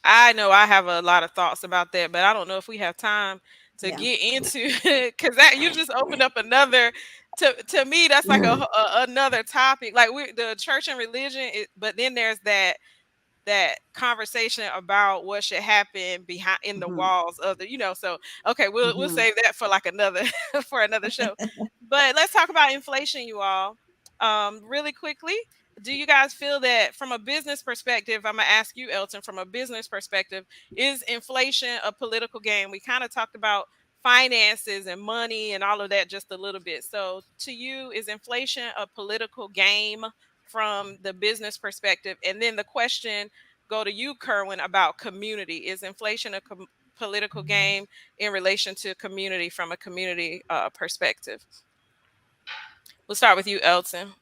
I know I have a lot of thoughts about that, but I don't know if we have time to Yeah. get into because that you just opened up another. To me, that's like another topic. Like the church and religion, but then there's that conversation about what should happen behind in the Hmm. walls of so okay, we'll Hmm. save that for like another for another show. But let's talk about inflation, you all. Really quickly, do you guys feel that from a business perspective, I'm gonna ask you, Elton, from a business perspective, is inflation a political game? We kind of talked about finances and money and all of that just a little bit. So to you, is inflation a political game from the business perspective? And then the question go to you, Kerwin, about community. Is inflation a political game in relation to community from a community perspective? We'll start with you, Elton.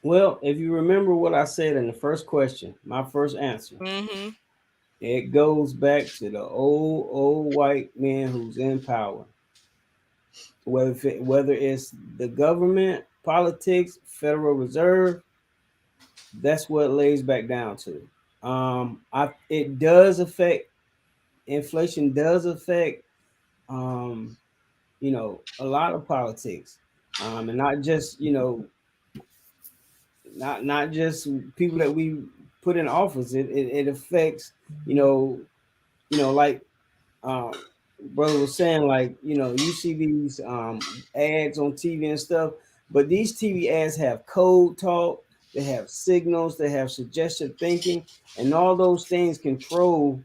Well, if you remember what I said in the first question, my first answer, Mm-hmm. it goes back to the old white man who's in power. Whether it's the government, politics, Federal Reserve, that's what it lays back down to. It does affect inflation. Does affect a lot of politics, and not just not just people that we put in office. It affects, you know, like um, brother was saying, like, you see these ads on TV and stuff, but these TV ads have code talk, they have signals, they have suggestive thinking, and all those things control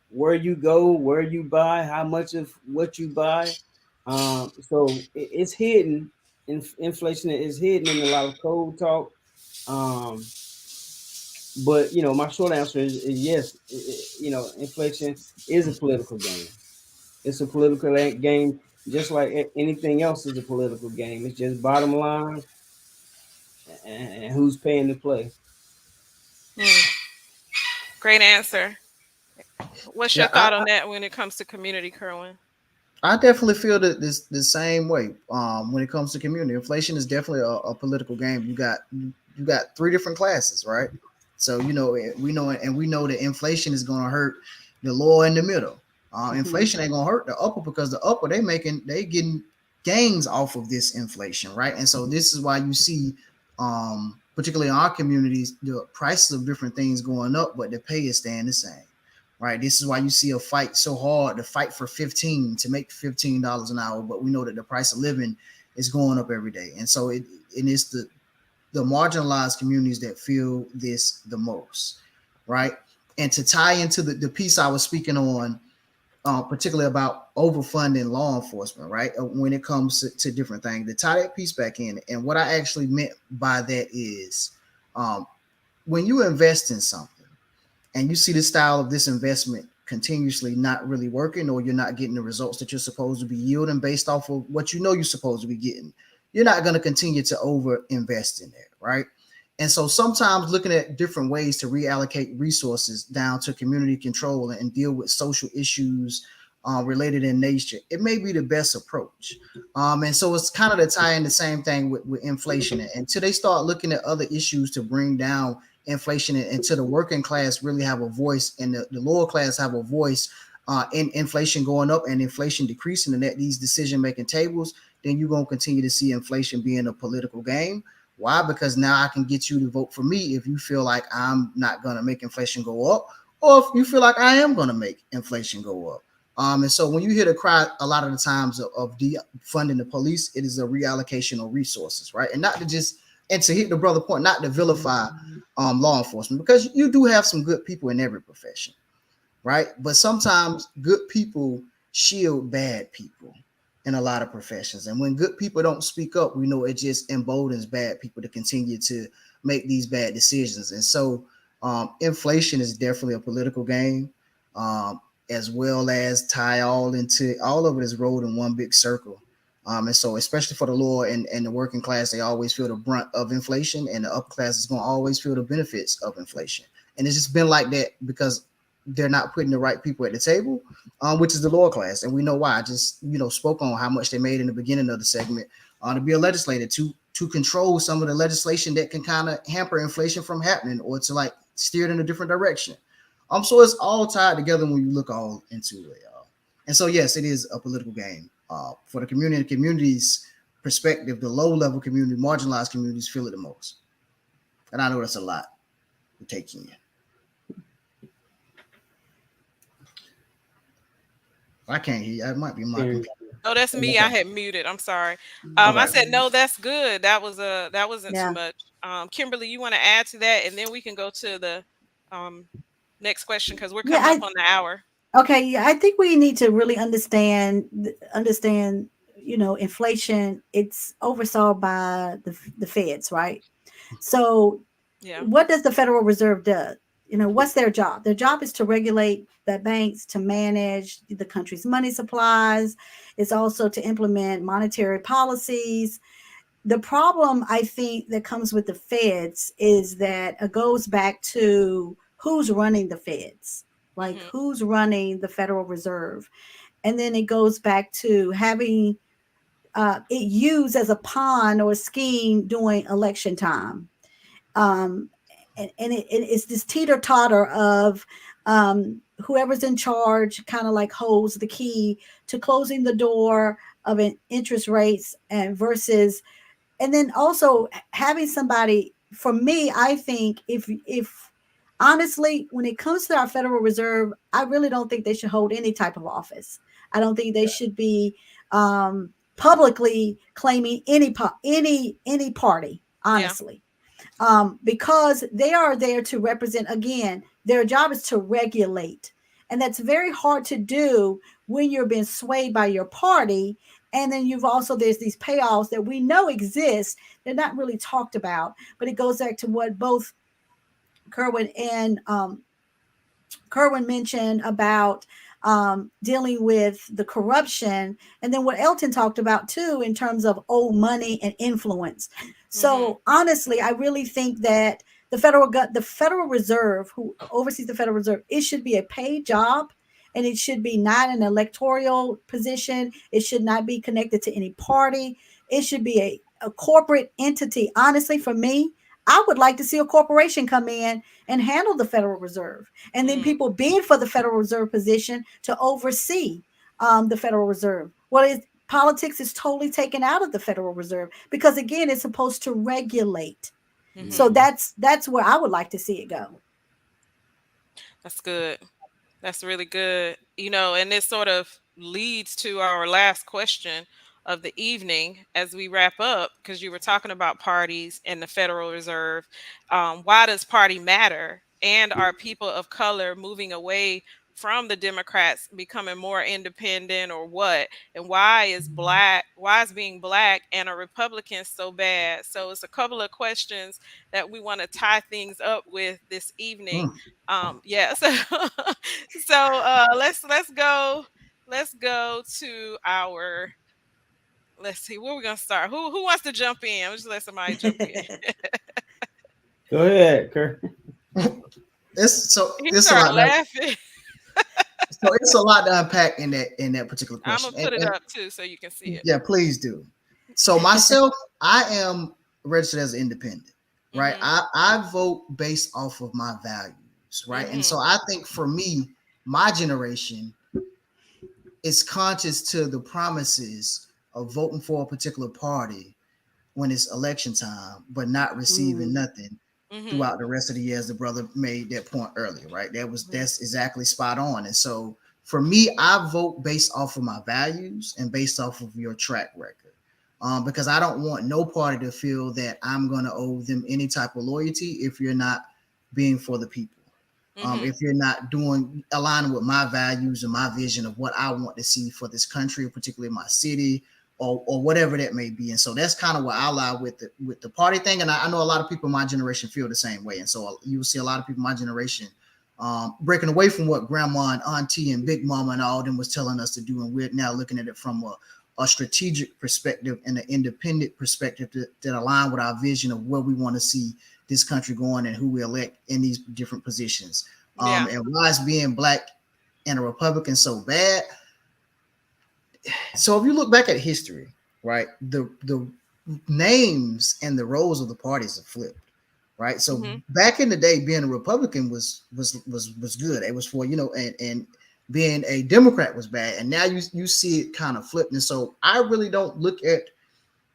where you go, where you buy, how much of what you buy. So it's hidden. Inflation is hidden in a lot of code talk. Um, but my short answer is yes. Inflation is a political game. It's a political game, just like anything else is a political game. It's just bottom line and who's paying to play. Great answer. What's your Yeah, thought on that when it comes to community, Kerwin? I definitely feel that this the same way. When it comes to community, inflation is definitely a political game. You got three different classes, right? So we know that inflation is going to hurt the lower and the middle. Inflation ain't going to hurt the upper because the upper they getting gains off of this inflation, right? And so this is why you see, particularly in our communities, the prices of different things going up, but the pay is staying the same, right? This is why you see a fight so hard to fight for 15 to make $15 an hour, but we know that the price of living is going up every day, and so it's the marginalized communities that feel this the most, right? And to tie into the piece I was speaking on, particularly about overfunding law enforcement, right? When it comes to different things, to tie that piece back in, and what I actually meant by that is, when you invest in something and you see the style of this investment continuously not really working, or you're not getting the results that you're supposed to be yielding based off of what you're supposed to be getting, you're not going to continue to over invest in it, right? And so sometimes looking at different ways to reallocate resources down to community control and deal with social issues related in nature, it may be the best approach. And so it's kind of to tie in the same thing with inflation. Until they start looking at other issues to bring down inflation, and until the working class really have a voice and the lower class have a voice in inflation going up and inflation decreasing, and at these decision making tables, then you're going to continue to see inflation being a political game. Why? Because now I can get you to vote for me if you feel like I'm not going to make inflation go up, or if you feel like I am going to make inflation go up. And so when you hear the cry a lot of the times of defunding the police, it is a reallocation of resources, right? And not to just, and to hit the brother point, not to vilify law enforcement, because you do have some good people in every profession, right? But sometimes good people shield bad people in a lot of professions. And when good people don't speak up, we know it just emboldens bad people to continue to make these bad decisions. And so inflation is definitely a political game, as well as tie all of it is rolled in one big circle. And so especially for the lower and the working class, they always feel the brunt of inflation, and the upper class is going to always feel the benefits of inflation. And it's just been like that because they're not putting the right people at the table, which is the lower class. And we know why. I just, spoke on how much they made in the beginning of the segment to be a legislator to control some of the legislation that can kind of hamper inflation from happening, or to like steer it in a different direction. So it's all tied together when you look all into it. And so, yes, it is a political game. For the community's perspective, the low-level community, marginalized communities feel it the most. And I know that's a lot to take in. I can't hear you. It might be my computer. Oh, that's me. I had muted. I'm sorry. I said no. That's good. That wasn't too much. Kimberly, you want to add to that, and then we can go to the next question because we're coming up on the hour. Okay, yeah, I think we need to really understand. Inflation. It's oversaw by the feds, right? So, what does the Federal Reserve do? What's their job? Their job is to regulate the banks, to manage the country's money supplies. It's also to implement monetary policies. The problem, I think, that comes with the feds is that it goes back to who's running the feds, like who's running the Federal Reserve. And then it goes back to having it used as a pawn or a scheme during election time. And it's this teeter-totter of whoever's in charge kind of like holds the key to closing the door of an interest rates and then also having somebody. For me, I think if honestly, when it comes to our Federal Reserve, I really don't think they should hold any type of office. I don't think they should be publicly claiming any party, Yeah. honestly, because they are there to represent. Again, their job is to regulate, and that's very hard to do when you're being swayed by your party. And then there's these payoffs that we know exist. They're not really talked about, but it goes back to what both Kerwin and Kerwin mentioned about dealing with the corruption, and then what Elton talked about too in terms of old money and influence. So honestly, I really think that the Federal Reserve, who oversees the Federal Reserve, it should be a paid job, and it should be not an electoral position. It should not be connected to any party. It should be a corporate entity. Honestly, for me, I would like to see a corporation come in and handle the Federal Reserve, and then people bid for the Federal Reserve position to oversee the Federal Reserve. Politics is totally taken out of the Federal Reserve because, again, it's supposed to regulate. So that's where I would like to see it go. That's good. That's really good. And this sort of leads to our last question of the evening as we wrap up, because you were talking about parties and the Federal Reserve. Why does party matter? And are people of color moving away from the Democrats, becoming more independent, or what? And why is being black and a Republican so bad? So it's a couple of questions that we want to tie things up with this evening. Yeah. So let's go to our, let's see, where we're gonna start. Who wants to jump in? Let's just let somebody jump in. Go ahead, Kurt. It's He a started lot. laughing. So it's a lot to unpack in that particular question. I'm gonna put it up too so you can see it. Yeah, please do. So myself, I am registered as an independent, right? I vote based off of my values, right? And so I think for me, my generation is conscious to the promises of voting for a particular party when it's election time, but not receiving nothing throughout the rest of the year, as the brother made that point earlier, right? That's exactly spot on. And so for me, I vote based off of my values and based off of your track record. Because I don't want no party to feel that I'm going to owe them any type of loyalty if you're not being for the people. If you're not aligning with my values and my vision of what I want to see for this country, or particularly my city, or whatever that may be. And so that's kind of what I lie with the party thing. And I know a lot of people in my generation feel the same way. And so you will see a lot of people in my generation breaking away from what grandma and auntie and big mama and all them was telling us to do. And we're now looking at it from a strategic perspective and an independent perspective that align with our vision of where we want to see this country going and who we elect in these different positions. And why is being black and a Republican so bad? So if you look back at history, right, the names and the roles of the parties have flipped, right? So back in the day, being a Republican was good. It was for, and being a Democrat was bad. And now you see it kind of flipped. And so I really don't look at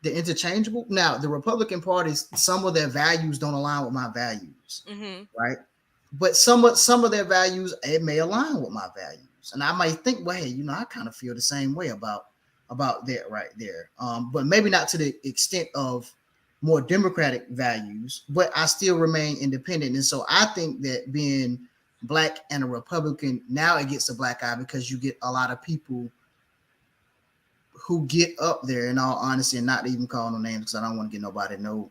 the interchangeable. Now, the Republican parties, some of their values don't align with my values, right? But some of their values, it may align with my values. And I might think, well, hey, I kind of feel the same way about that right there. But maybe not to the extent of more democratic values, but I still remain independent. And so I think that being black and a Republican, now it gets a black eye because you get a lot of people who get up there, in all honesty, and not even call no names because I don't want to get nobody no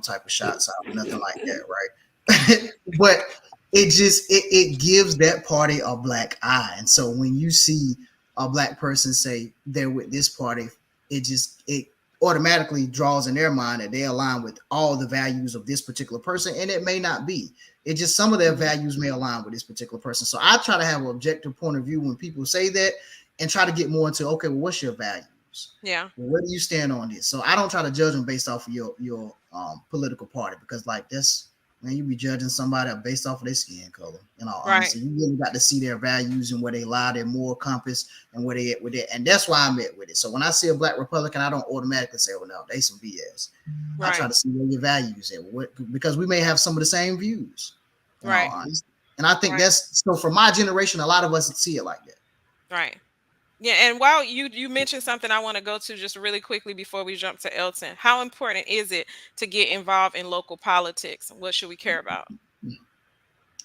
type of shots out, nothing like that, right? But it gives that party a black eye. And so when you see a black person say they're with this party, it automatically draws in their mind that they align with all the values of this particular person. And it may not be. It just some of their values may align with this particular person. So I try to have an objective point of view when people say that and try to get more into, okay, well, what's your values? Yeah. Where do you stand on this? So I don't try to judge them based off of your political party, because man, you be judging somebody based off of their skin color. Honestly, you really got to see their values and where they lie, their moral compass, and where they at with it. And that's why I'm at with it. So when I see a black Republican, I don't automatically say, "Oh no, they some BS." I try to see where your values at, because we may have some of the same views. in all Right. honesty. And I think Right. that's so for my generation, a lot of us see it like that. Right. Yeah, and while you mentioned something I want to go to just really quickly before we jump to Elton. How important is it to get involved in local politics? What should we care about?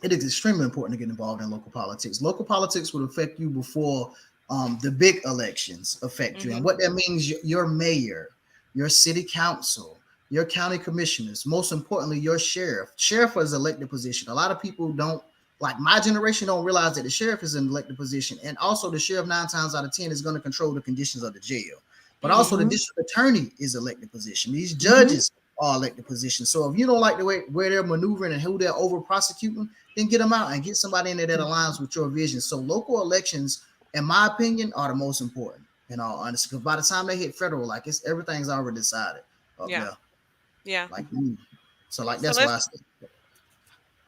It is extremely important to get involved in local politics. Local politics would affect you before the big elections affect you. And Mhm. what that means, your mayor, your city council, your county commissioners, most importantly, your sheriff. Sheriff is an elected position. A lot of people don't, like my generation, don't realize that the sheriff is an elected position. And also, the sheriff, 9 times out of 10, is going to control the conditions of the jail. But also, Mhm. the Mm-hmm. district attorney is elected position. These Mm-hmm. judges are elected positions. So if you don't like the way where they're maneuvering and who they're over prosecuting, then get them out and get somebody in there that aligns with your vision. So local elections, in my opinion, are the most important. In all honesty, because by the time they hit federal, like it's everything's already decided up Yeah. there. Yeah. Like, so like So that's why let's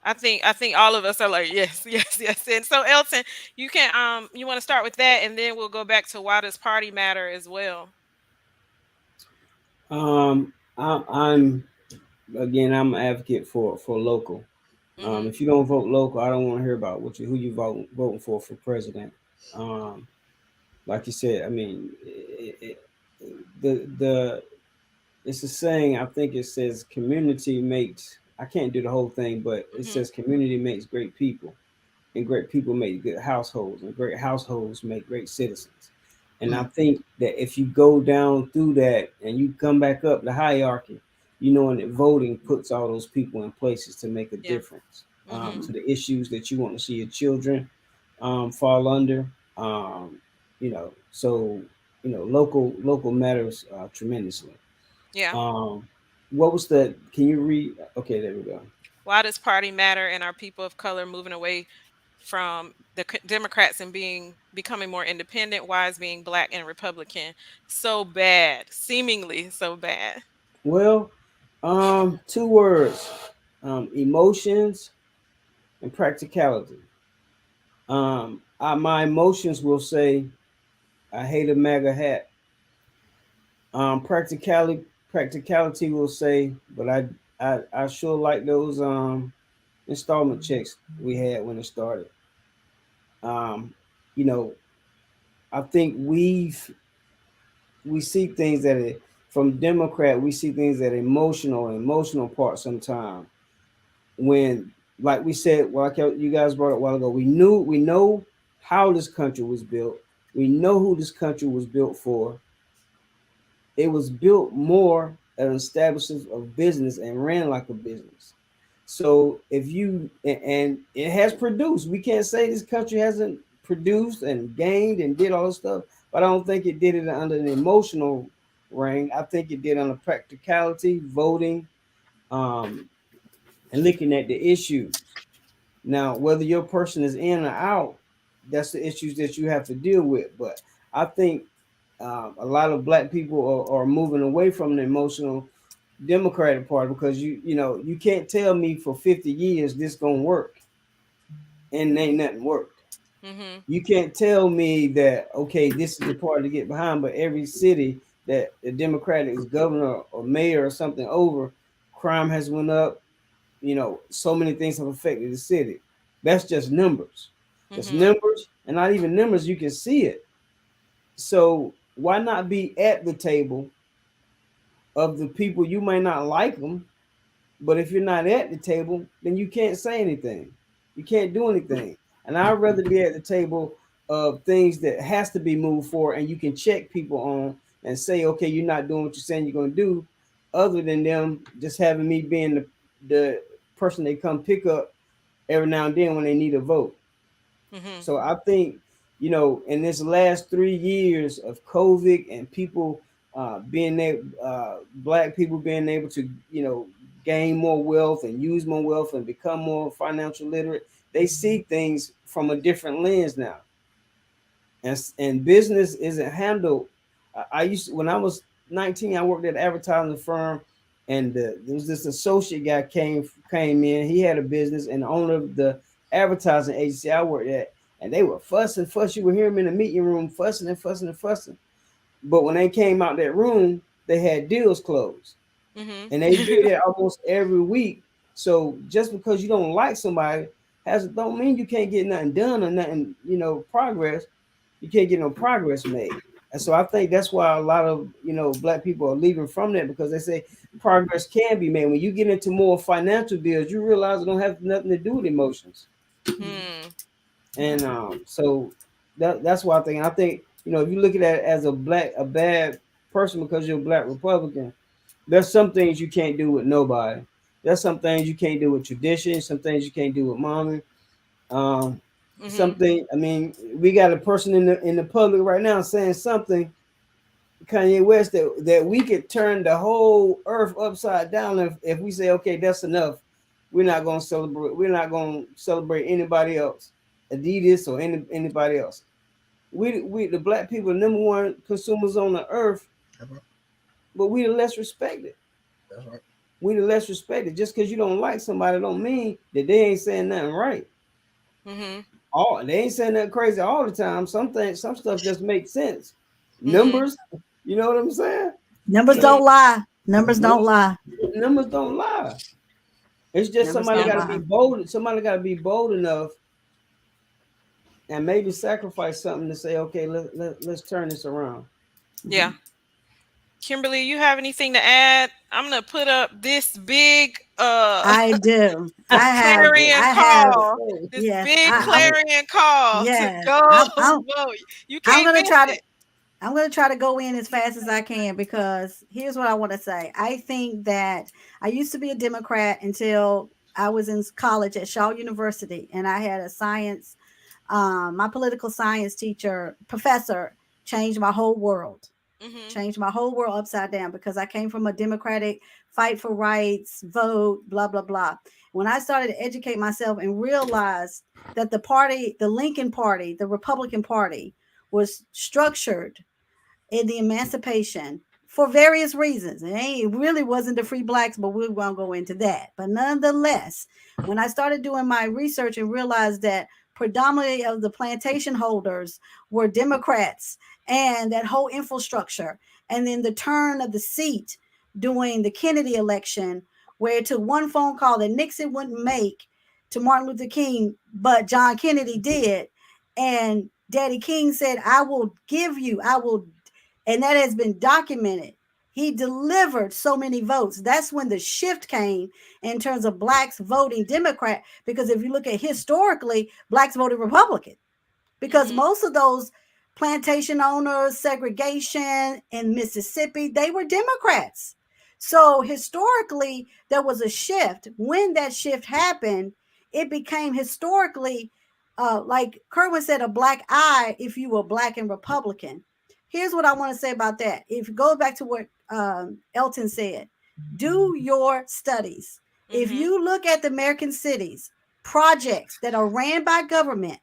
I say, I think all of us are like yes, yes, yes. And so Elton, you can you want to start with that and then we'll go back to why does party matter as well. I'm again, I'm an advocate for local. Mhm. If you don't vote local, I don't want to hear about who you voting for president. Um, like you said, I mean, the it's a saying. I think it says community makes. I can't do the whole thing, but it Mhm. says community makes great people, and great people make good households, and great households make great citizens. And I mm, think that if you go down through that and you come back up the hierarchy, you know, and that voting puts all those people in places to make a Yeah. difference Mhm. to the issues that you want to see your children fall under. You know, so you know, local matters tremendously. Yeah. Um, what was the? Can you read? Okay, there we go. Why does party matter and are people of color moving away from the Democrats and becoming more independent? Why is being black and Republican so bad? Seemingly so bad. Well, two words: emotions and practicality. My emotions will say, "I hate a MAGA hat." Practicality will say, "But I sure like those installment checks we had when it started." Um, you know, I think we see things that are, from Democrat, we see things that are emotional part sometimes when, like we said, well, like you guys brought up a while ago, we know how this country was built. We know who this country was built for. It was built more as an establishment of business and ran like a business. So if you and it has produced, we can't say this country hasn't produced and gained and did all this stuff, but I don't think it did it under an emotional ring. I think it did on a practicality, voting, um, and looking at the issues. Now, whether your person is in or out, that's the issues that you have to deal with. But I think a lot of black people are moving away from the emotional Democratic Party because you know you can't tell me for 50 years this gonna work and ain't nothing worked. Mhm. You can't tell me that okay this is the party to get behind, but every city that the Democratic is governor or mayor or something over, crime has went up, you know, so many things have affected the city. That's just numbers. That's Mhm. numbers, and not even numbers, you can see it. So why not be at the table of the people? You may not like them, but if you're not at the table, then you can't say anything. You can't do anything. And I'd rather be at the table of things that has to be moved forward and you can check people on and say, okay, you're not doing what you're saying you're going to do, other than them just having me being the person they come pick up every now and then when they need a vote. Mhm. So I think, you know, in this last 3 years of COVID and people being able, black people being able to, you know, gain more wealth and use more wealth and become more financial literate, they see things from a different lens now. And business isn't handled. I used to, when I was 19, I worked at an advertising firm, and there was this associate guy came in. He had a business, and the owner of the advertising agency I worked at, and they were fussing. You would hear them in the meeting room fussing and fussing and fussing. But when they came out that room, they had deals closed, Mhm. and they did it almost every week. So just because you don't like somebody don't mean you can't get nothing done or nothing, progress. You can't get no progress made. And so I think that's why a lot of black people are leaving from that, because they say progress can be made. When you get into more financial deals, you realize it don't have nothing to do with emotions. And so that's why I think if you look at that as a bad person because you're a black Republican, there's some things you can't do with nobody. There's some things you can't do with tradition. Some things you can't do with mommy. Something. I mean, we got a person in the public right now saying something, Kanye West, that we could turn the whole earth upside down if we say, okay, that's enough. We're not gonna celebrate. We're not gonna celebrate anybody else, Adidas or anybody else. We the black people, number one consumers on the earth, but we the less respected. That's right. We the less respected. Just because you don't like somebody, don't mean that they ain't saying nothing right. They ain't saying nothing crazy all the time. Some stuff just makes sense. Numbers, you know what I'm saying? Numbers don't lie. Numbers don't lie. Numbers don't lie. It's just somebody got to be bold. Somebody got to be bold enough and maybe sacrifice something to say, okay, let's turn this around. Yeah. Kimberly, you have anything to add? I'm gonna put up this big I do. clarion call. This big clarion call to go vote. You can't miss it. I'm going to try to go in as fast as I can, because here's what I want to say. I think that I used to be a Democrat until I was in college at Shaw University, and I had a science, my political science professor changed my whole world. Changed my whole world upside down, because I came from a Democratic fight for rights, vote, blah, blah, blah. When I started to educate myself and realized that the Lincoln Party, the Republican Party, was structured in the emancipation for various reasons. It really wasn't the free blacks, but we won't go into that. But nonetheless, when I started doing my research and realized that predominantly of the plantation holders were Democrats, and that whole infrastructure, and then the turn of the seat during the Kennedy election, where it took one phone call that Nixon wouldn't make to Martin Luther King, but John Kennedy did. And Daddy King said, I will, and that has been documented. He delivered so many votes. That's when the shift came in terms of blacks voting Democrat, because if you look at historically, blacks voted Republican, because most of those plantation owners, segregation in Mississippi, they were Democrats. So historically, there was a shift. When that shift happened, it became historically, like Kerwin said, a black eye if you were black and Republican. Here's what I want to say about that. If you go back to what Elton said, do your studies. If you look at the American cities, projects that are ran by government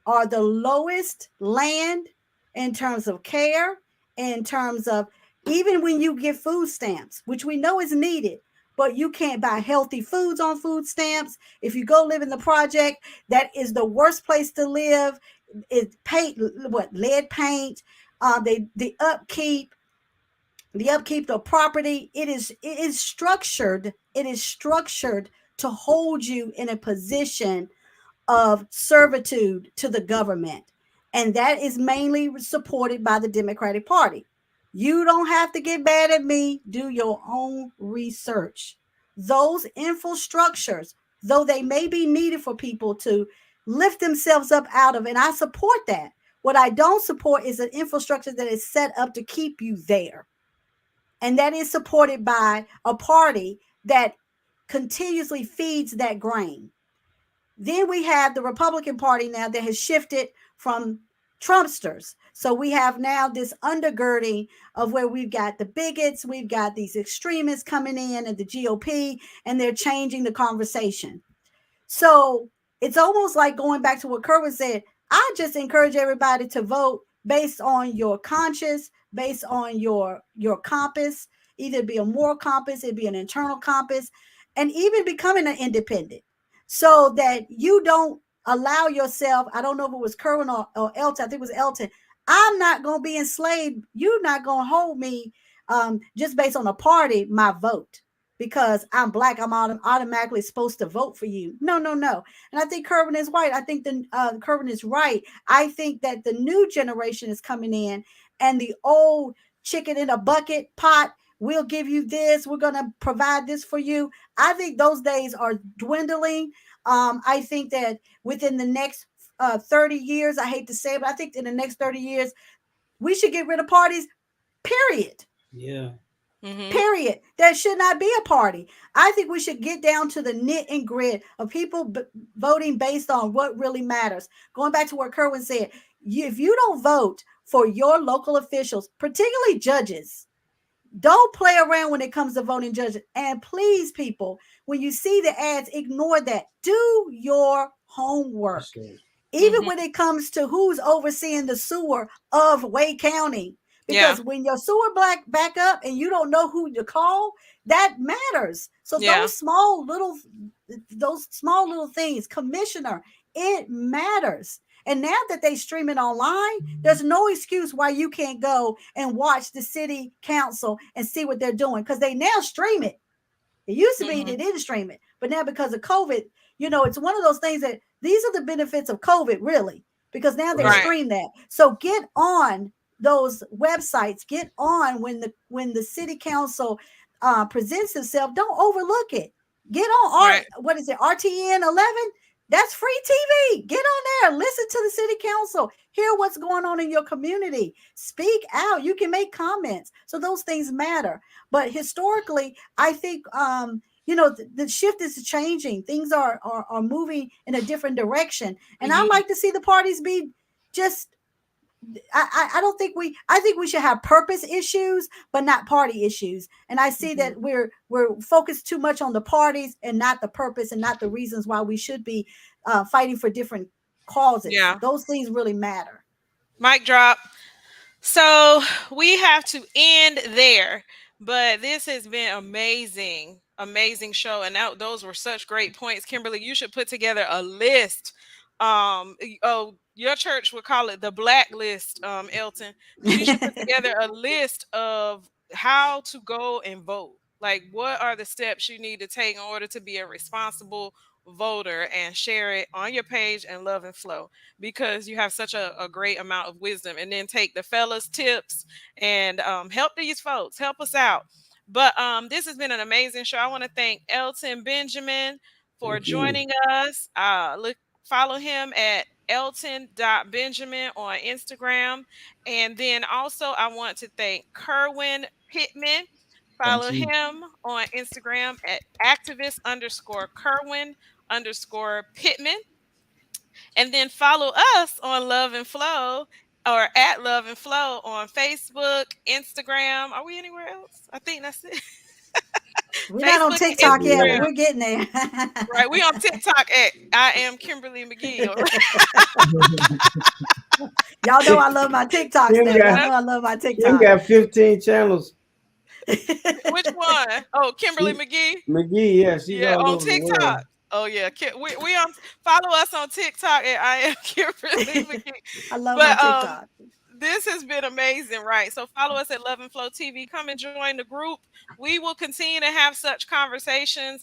are the lowest land in terms of care, in terms of even when you get food stamps, which we know is needed, but you can't buy healthy foods on food stamps. If you go live in the project, that is the worst place to live. It's lead paint, the upkeep of property. It is structured to hold you in a position of servitude to the government. And that is mainly supported by the Democratic Party. You don't have to get mad at me. Do your own research. Those infrastructures, though they may be needed for people to lift themselves up out of, and I support that. What I don't support is an infrastructure that is set up to keep you there. And that is supported by a party that continuously feeds that grain. Then we have the Republican Party now that has shifted from Trumpsters. So we have now this undergirding of where we've got the bigots, we've got these extremists coming in at the GOP, and they're changing the conversation. So it's almost like going back to what Kerwin said. I just encourage everybody to vote based on your conscience, based on your compass. Either be a moral compass, it'd be an internal compass, and even becoming an independent, so that you don't allow yourself, I don't know if it was Kerwin or Elton, I think it was Elton, I'm not going to be enslaved. You're not going to hold me just based on a party, my vote. because I'm black, I'm automatically supposed to vote for you. No, no, no. And I think Kerwin is right. I think Kerwin is right. I think that the new generation is coming in, and the old chicken in a bucket pot, we'll give you this, we're going to provide this for you. I think those days are dwindling. I think that within the next 30 years, I hate to say it, but I think in the next 30 years, we should get rid of parties, period. Yeah. Period. There should not be a party. I think we should get down to the knit and grit of people voting based on what really matters. Going back to what Kerwin said, if you don't vote for your local officials, particularly judges, don't play around when it comes to voting judges. And please, people, when you see the ads, ignore that. Do your homework. Even when it comes to who's overseeing the sewer of Wade County. Because when your sewer back up and you don't know who to call, that matters. So those small little things, commissioner, it matters. And now that they stream it online, there's no excuse why you can't go and watch the city council and see what they're doing, because they now stream it. It used to be they didn't stream it, but now because of COVID, it's one of those things that these are the benefits of COVID, really, because now they stream that. So get on those websites, get on when the city council presents itself. Don't overlook it. Get on what is it, RTN 11? That's free TV. Get on there, listen to the city council, hear what's going on in your community, speak out. You can make comments. So those things matter. But historically, I think the shift is changing. Things are moving in a different direction, and I like to see the parties be just. I think we should have purpose issues, but not party issues. And I see that we're focused too much on the parties and not the purpose and not the reasons why we should be fighting for different causes. Yeah. Those things really matter. Mic drop. So we have to end there, but this has been amazing show. And those were such great points. Kimberly, you should put together a list. Your church would call it the blacklist, Elton. But you should put together a list of how to go and vote. Like, what are the steps you need to take in order to be a responsible voter, and share it on your page and Love and Flow, because you have such a great amount of wisdom. And then take the fellas' tips and help these folks, help us out. But this has been an amazing show. I want to thank Elton Benjamin for joining us. Follow him at Elton.Benjamin on Instagram. And then also I want to thank Kerwin Pittman. Follow him on Instagram at activist_Kerwin_Pittman. And then follow us on Love and Flow, or at Love and Flow on Facebook, Instagram. Are we anywhere else? I think that's it. We're not on TikTok yet, but we're getting there. Right. We on TikTok at I am Kimberly McGhee. Y'all know I love my TikToks. I love my TikTok. You got 15 channels. Which one? Oh, Kimberly McGhee. McGhee, yeah, she's on TikTok. Oh yeah, we on. Follow us on TikTok at I am Kimberly McGhee. I love my TikTok. This has been amazing, right? So follow us at Love and Flow TV. Come and join the group. We will continue to have such conversations.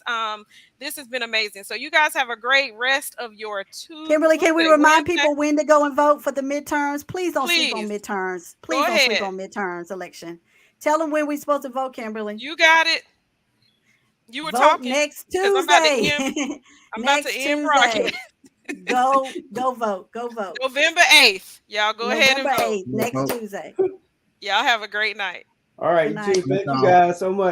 This has been amazing. So you guys have a great rest of your Tuesday. Kimberly, can we remind people when to go and vote for the midterms? Please don't sleep on midterms. Please don't sleep on midterms election. Tell them when we're supposed to vote, Kimberly. You got it. You were vote talking next Tuesday. I'm about to end broadcast. Go vote. Go vote. November 8th. Y'all go ahead and vote. November 8th, next Tuesday. Y'all have a great night. All right. Thank you guys so much.